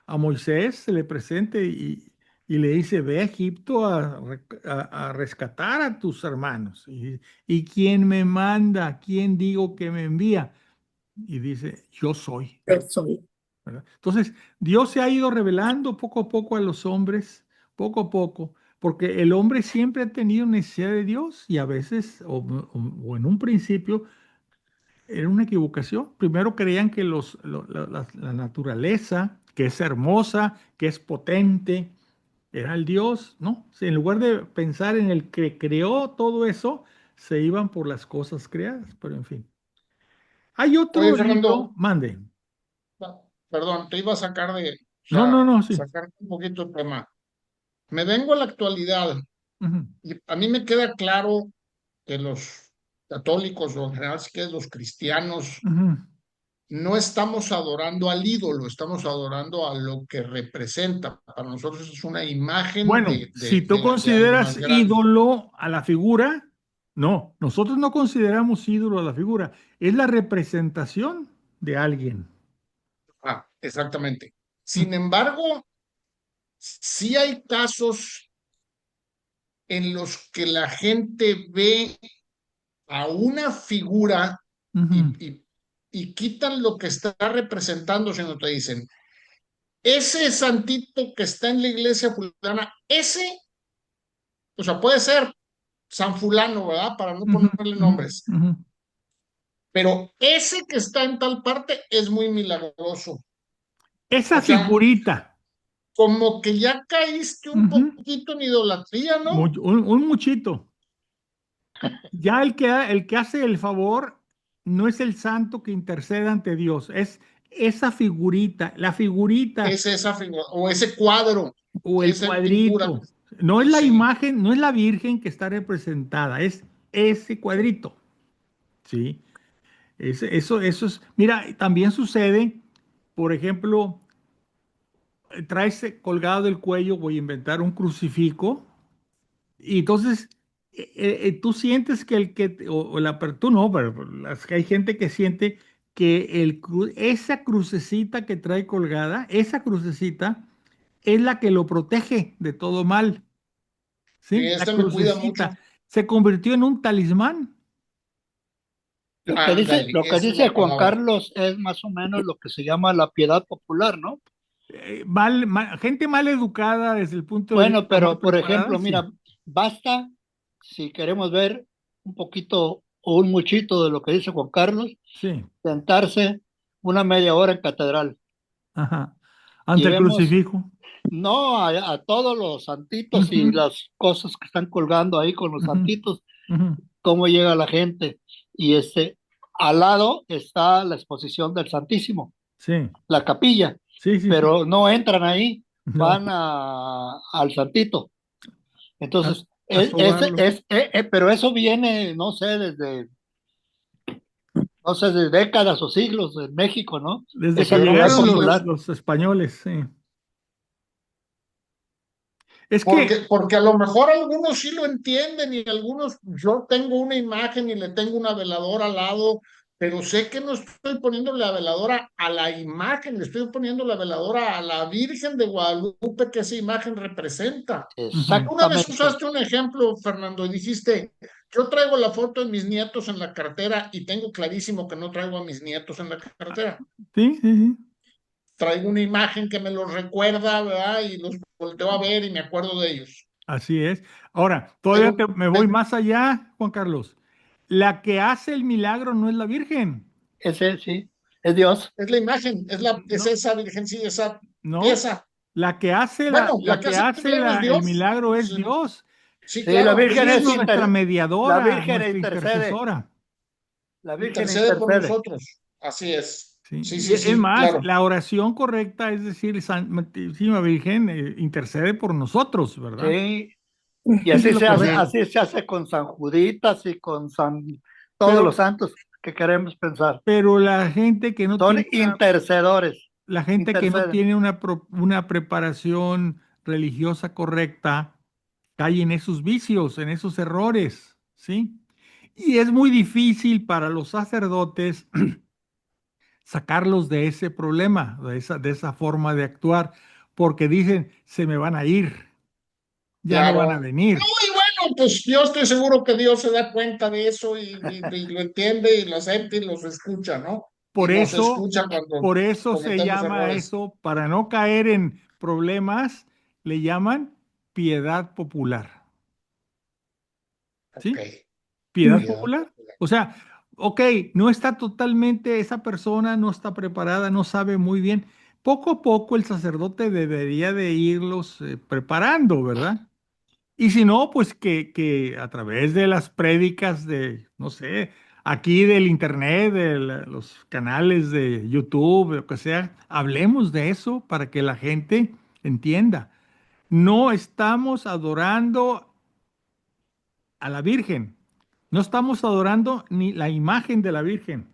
Moisés se le presenta y le dice, ve a Egipto a rescatar a tus hermanos. ¿Y quién me manda? ¿Quién digo que me envía? Y dice, yo soy. ¿Verdad? Entonces, Dios se ha ido revelando poco a poco a los hombres, poco a poco, porque el hombre siempre ha tenido necesidad de Dios y a veces, o en un principio, era una equivocación. Primero creían que la naturaleza, que es hermosa, que es potente, era el Dios, ¿no? En lugar de pensar en el que creó todo eso, se iban por las cosas creadas, pero en fin. Hay Oye, otro libro, Fernando, mande. perdón, te iba a o No, sea, no, no, sí. sacar un poquito el tema. Me vengo a la actualidad Ujú, y a mí me queda claro que los católicos, o en general sí que los cristianos, ujú, no estamos adorando al ídolo, estamos adorando a lo que representa. Para nosotros es una imagen Bueno, si tú de algo más consideras grande. ídolo a la figura, no, nosotros no consideramos ídolo a la figura, es la representación de alguien. Ah, exactamente. Mm, Sin embargo, sí hay casos en los que la gente ve a una figura ujú, y, y, y quitan lo que está representando, sino te dicen, ese santito que está en la iglesia fulana, ese, o sea, puede ser San Fulano, ¿verdad? Para no ujú, ponerle ujú, nombres, ujú. pero ese que está en tal parte es muy milagroso. Esa O sea, figurita, como que ya caíste un ujú, poquito en idolatría, ¿no? un muchito. Ya el que hace el favor no es el santo que intercede ante Dios, es esa figurita, la figurita Es esa figura, o ese cuadro, o el esa pintura. cuadrito. No es la Sí, imagen, no es la Virgen que está representada, es ese cuadrito. ¿Sí? Eso es. Mira, también sucede, por ejemplo, traes colgado del cuello, voy a inventar un crucifijo. Y entonces, tú sientes que tú no, pero hay gente que siente que esa crucecita que trae colgada, esa crucecita es la que lo protege de todo mal, y ¿sí? La este me cuida mucho. crucecita se convirtió en un talismán. Ándale, Lo que esa es dice la Juan palabra. Carlos es más o menos lo que se llama la piedad popular, ¿no? Gente mal educada desde el punto de Bueno, vista mal pero por preparada, ejemplo, sí, mira, basta si queremos ver un poquito o un muchito de lo que dice Juan Carlos, sí, sentarse una media hora en catedral ajá. y Ante el vemos, crucifijo. no a todos los santitos y Ujú, las cosas que están colgando ahí con los ujú, santitos, ujú. cómo llega la gente. Y al lado está la exposición del Santísimo, Sí, la capilla, sí, sí, sí. pero no entran ahí, No, van al Santito. a, Entonces, a sobarlo. pero eso viene, no sé, de décadas o siglos en México, ¿no? Desde que Esa Pero piedad llegaron sí, popular. los españoles, sí. Es que, porque a lo mejor algunos sí lo entienden y algunos, yo tengo una imagen y le tengo una veladora al lado, pero sé que no estoy poniendo la veladora a la imagen, le estoy poniendo la veladora a la Virgen de Guadalupe que esa imagen representa. ujú, Una vez Exactamente. usaste un ejemplo, Fernando, y dijiste, yo traigo la foto de mis nietos en la cartera y tengo clarísimo que no traigo a mis nietos en la cartera. sí, sí, sí. Traigo una imagen que me los recuerda, ¿verdad? Y los volteo a ver y me acuerdo de ellos. Así es. Ahora, todavía Pero me voy más allá, Juan Carlos. La que hace el milagro no es la Virgen. Ese sí, es Dios. es la imagen, es No, esa virgen, sí, esa no. pieza. La que hace Bueno, la la que que hace el hace milagro es el Dios. milagro es Sí, Dios. sí, Sí, la claro, Virgen Ella es sí, sí, nuestra la mediadora, Virgen nuestra intercede, intercesora. la Virgen intercede por intercede. nosotros. Así es. ¿Sí? Sí, Y sí, es sí, más, claro. la oración correcta es decir, Santísima Virgen, intercede por nosotros, ¿verdad? Sí, y Eso es lo correcto. así se hace con San Juditas y con todos los Pero, santos que queremos pensar. pero la gente que no Son tiene intercedores, la gente que no interceden. tiene una preparación religiosa correcta, cae en esos vicios, en esos errores, ¿sí? Y es muy difícil para los sacerdotes sacarlos de ese problema, de esa forma de actuar, porque dicen, se me van a ir, ya no van a Claro. No, venir. y bueno, pues yo estoy seguro que Dios se da cuenta de eso y lo entiende y lo acepta y los escucha, ¿no? Y Por nos eso, escucha cuando por eso se cometemos llama errores. eso, para no caer en problemas, le llaman piedad popular, Ok. ¿sí? Piedad Piedad popular. popular. O sea, ok, no está totalmente, esa persona no está preparada, no sabe muy bien. Poco a poco el sacerdote debería de irlos preparando, ¿verdad? Y si no, pues que a través de las prédicas de, no sé, aquí del internet, de los canales de YouTube, lo que sea, hablemos de eso para que la gente entienda. No estamos adorando a la Virgen, no estamos adorando ni la imagen de la Virgen.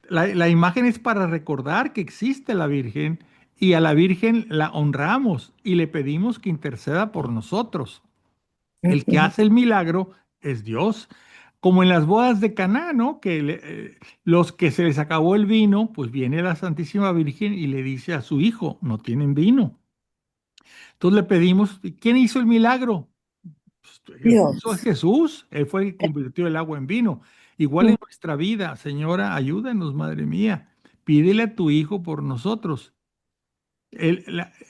la imagen es para recordar que existe la Virgen y a la Virgen la honramos y le pedimos que interceda por nosotros. El que Ujú. hace el milagro es Dios. Como en las bodas de Caná, ¿no? Los que se les acabó el vino, pues viene la Santísima Virgen y le dice a su hijo, no tienen vino. Entonces le pedimos, ¿quién hizo el milagro? Pues, el que hizo es Dios. Jesús, él fue el que convirtió el agua en vino. Igual en Mm. nuestra vida, Señora, ayúdanos, Madre mía. Pídele a tu hijo por nosotros.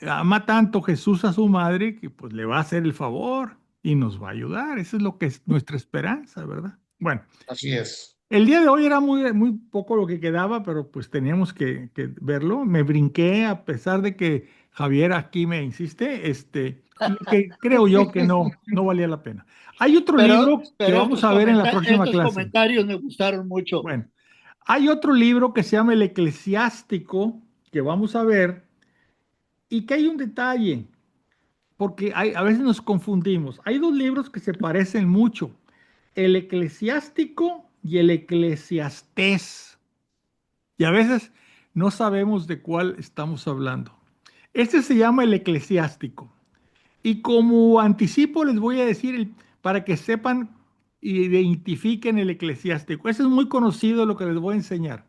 Ama tanto Jesús a su madre que pues le va a hacer el favor y nos va a ayudar. Eso es lo que es nuestra esperanza, ¿verdad? Bueno, Así es. el día de hoy era muy poco lo que quedaba, pero pues teníamos que verlo. Me brinqué a pesar de que Javier aquí me insiste, lo que creo yo que no valía la pena. Hay otro libro que Pero vamos a ver en la próxima estos clase. comentarios me gustaron mucho. Bueno, hay otro libro que se llama El Eclesiástico que vamos a ver y que hay un detalle, porque a veces nos confundimos. Hay dos libros que se parecen mucho, el Eclesiástico y el Eclesiastés. Y a veces no sabemos de cuál estamos hablando. Este se llama el Eclesiástico. Y como anticipo les voy a decir para que sepan y identifiquen el Eclesiástico. Ese es muy conocido lo que les voy a enseñar.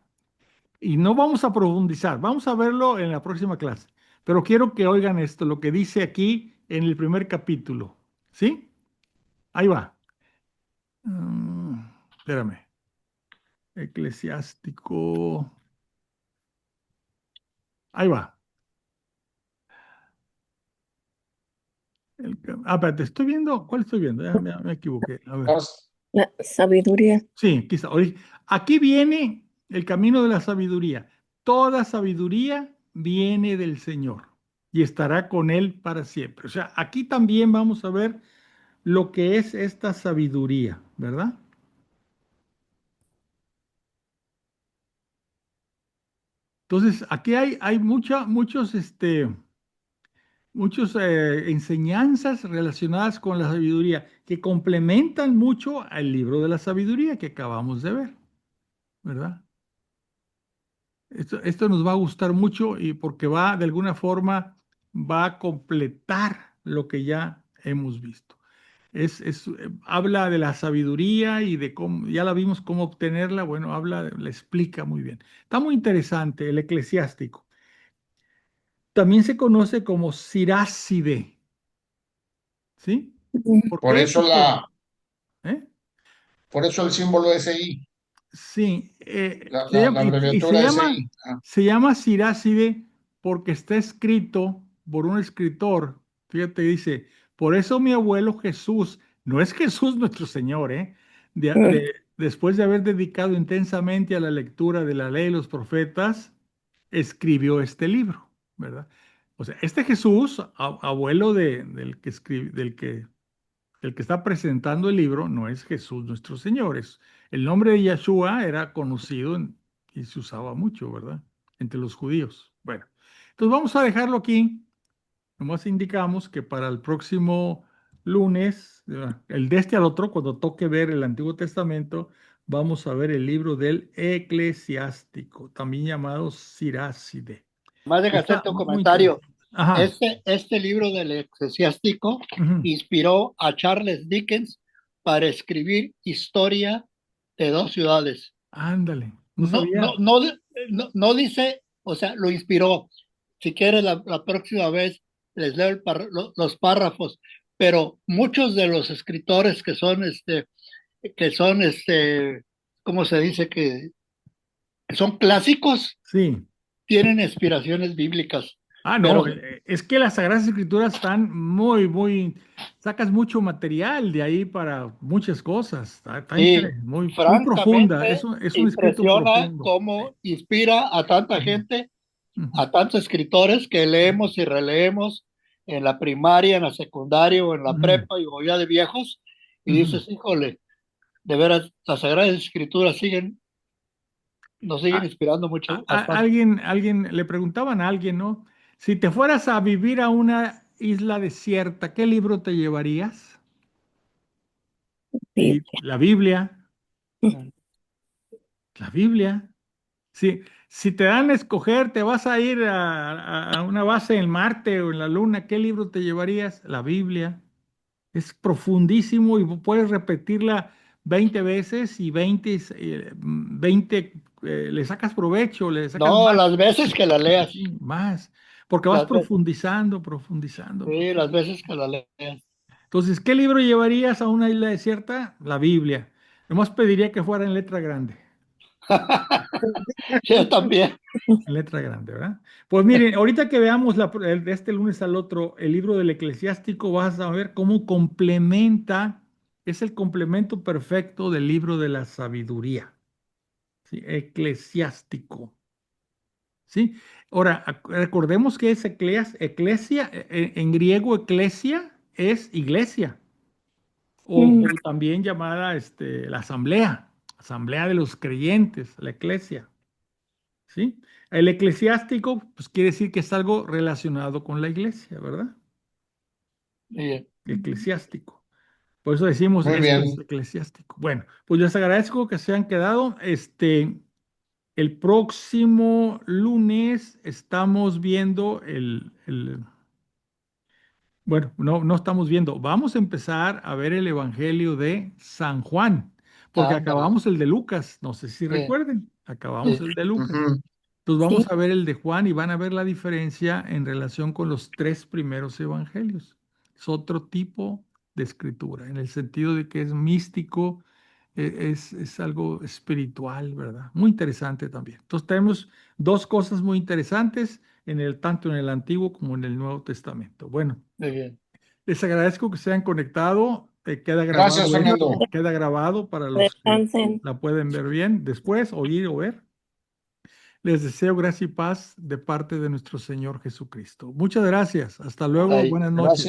Y no vamos a profundizar, vamos a verlo en la próxima clase. Pero quiero que oigan esto, lo que dice aquí en el primer capítulo. ¿Sí? Ahí va. Espérame. Eclesiástico. Ahí va. Espérate, estoy viendo. ¿Cuál estoy viendo? Ya me equivoqué. A ver. La sabiduría. Sí, quizá. Aquí viene el camino de la sabiduría. Toda sabiduría viene del Señor y estará con Él para siempre. O sea, aquí también vamos a ver lo que es esta sabiduría, ¿verdad? Entonces, aquí hay muchas enseñanzas relacionadas con la sabiduría que complementan mucho al libro de la sabiduría que acabamos de ver, ¿verdad? Esto nos va a gustar mucho y porque de alguna forma, va a completar lo que ya hemos visto. Habla de la sabiduría y de cómo, ya la vimos cómo obtenerla, bueno, le explica muy bien. Está muy interesante el eclesiástico. También se conoce como Siráside, ¿sí? Mm. ¿Por Por qué? eso Pues ¿eh? Por eso el símbolo SI, sí, la abreviatura SI. se llama Siráside porque está escrito por un escritor. Fíjate, dice, por eso mi abuelo Jesús, no es Jesús nuestro Señor, Mm. después de haber dedicado intensamente a la lectura de la ley y los profetas, escribió este libro, ¿verdad? O sea, este Jesús, abuelo del que está presentando el libro, no es Jesús nuestro Señor. El nombre de Yeshua era conocido y se usaba mucho, ¿verdad? Entre los judíos. Bueno, entonces vamos a dejarlo aquí. Nomás indicamos que para el próximo lunes, el de este al otro, cuando toque ver el Antiguo Testamento, vamos a ver el libro del Eclesiástico, también llamado Siráside. Más de Está hacerte un muy interesante. comentario. Ajá. Este libro del eclesiástico Ujú. inspiró a Charles Dickens para escribir Historia de dos ciudades. Ándale, no No, no, sabía. no, no dice, o sea, lo inspiró. Si quieres, la próxima vez les leo los párrafos, pero muchos de los escritores que son, ¿cómo se dice? Que son clásicos, Sí. tienen inspiraciones bíblicas, Ah, no, pero es que las Sagradas Escrituras están sacas mucho material de ahí para muchas cosas. sí, Muy profunda, francamente es un escrito impresiona profundo. cómo inspira a tanta Ujú, gente, ujú, a tantos escritores que leemos y releemos en la primaria, en la secundaria o en la ujú, prepa y o ya de viejos, y ujú. dices, híjole, de veras, las Sagradas Escrituras nos siguen A- inspirando mucho, bastante. alguien, le preguntaban a alguien, ¿no? Si te fueras a vivir a una isla desierta, ¿qué libro te llevarías? Y Biblia. la Biblia, Mm. la Biblia. Si te dan a escoger, te vas a ir a una base en Marte o en la Luna, ¿qué libro te llevarías? La Biblia. Es profundísimo y puedes repetirla 20 veces y 20 le sacas provecho, le sacas No, más, las veces que la leas, sí, más, porque vas las veces, profundizando, profundizando, sí, las veces que la leas. Entonces, ¿qué libro llevarías a una isla desierta? La Biblia. Nomás pediría que fuera en letra grande. Yo también. En letra grande, ¿verdad? Pues miren, ahorita que veamos de este lunes al otro el libro del Eclesiástico, vas a ver cómo complementa, es el complemento perfecto del libro de la sabiduría, ¿sí? Eclesiástico, ¿sí? Ahora, recordemos que es eclesia, en griego eclesia es iglesia, o también llamada la asamblea de los creyentes, la eclesia. ¿Sí? El eclesiástico, pues quiere decir que es algo relacionado con la iglesia, ¿verdad? Sí, Eclesiástico. Por eso decimos, Muy esto es bien. eclesiástico. Bueno, pues les agradezco que se han quedado. El próximo lunes estamos viendo bueno, no estamos viendo. Vamos a empezar a ver el Evangelio de San Juan, porque ándale. acabamos el de Lucas. No sé si Sí, recuerden, acabamos sí. el de Lucas. Ujú. Entonces vamos Sí. a ver el de Juan y van a ver la diferencia en relación con los tres primeros evangelios. Es otro tipo de escritura, en el sentido de que es místico, es algo espiritual, ¿verdad? Muy interesante también. Entonces tenemos dos cosas muy interesantes tanto en el Antiguo como en el Nuevo Testamento. Bueno, Muy bien. les agradezco que se hayan conectado. Queda grabado Gracias, Fernando. esto, queda grabado para los que Descansen. la pueden ver bien después, oír o ver. Les deseo gracia y paz de parte de nuestro Señor Jesucristo. Muchas gracias. Hasta luego. Ahí. Buenas Gracias. noches.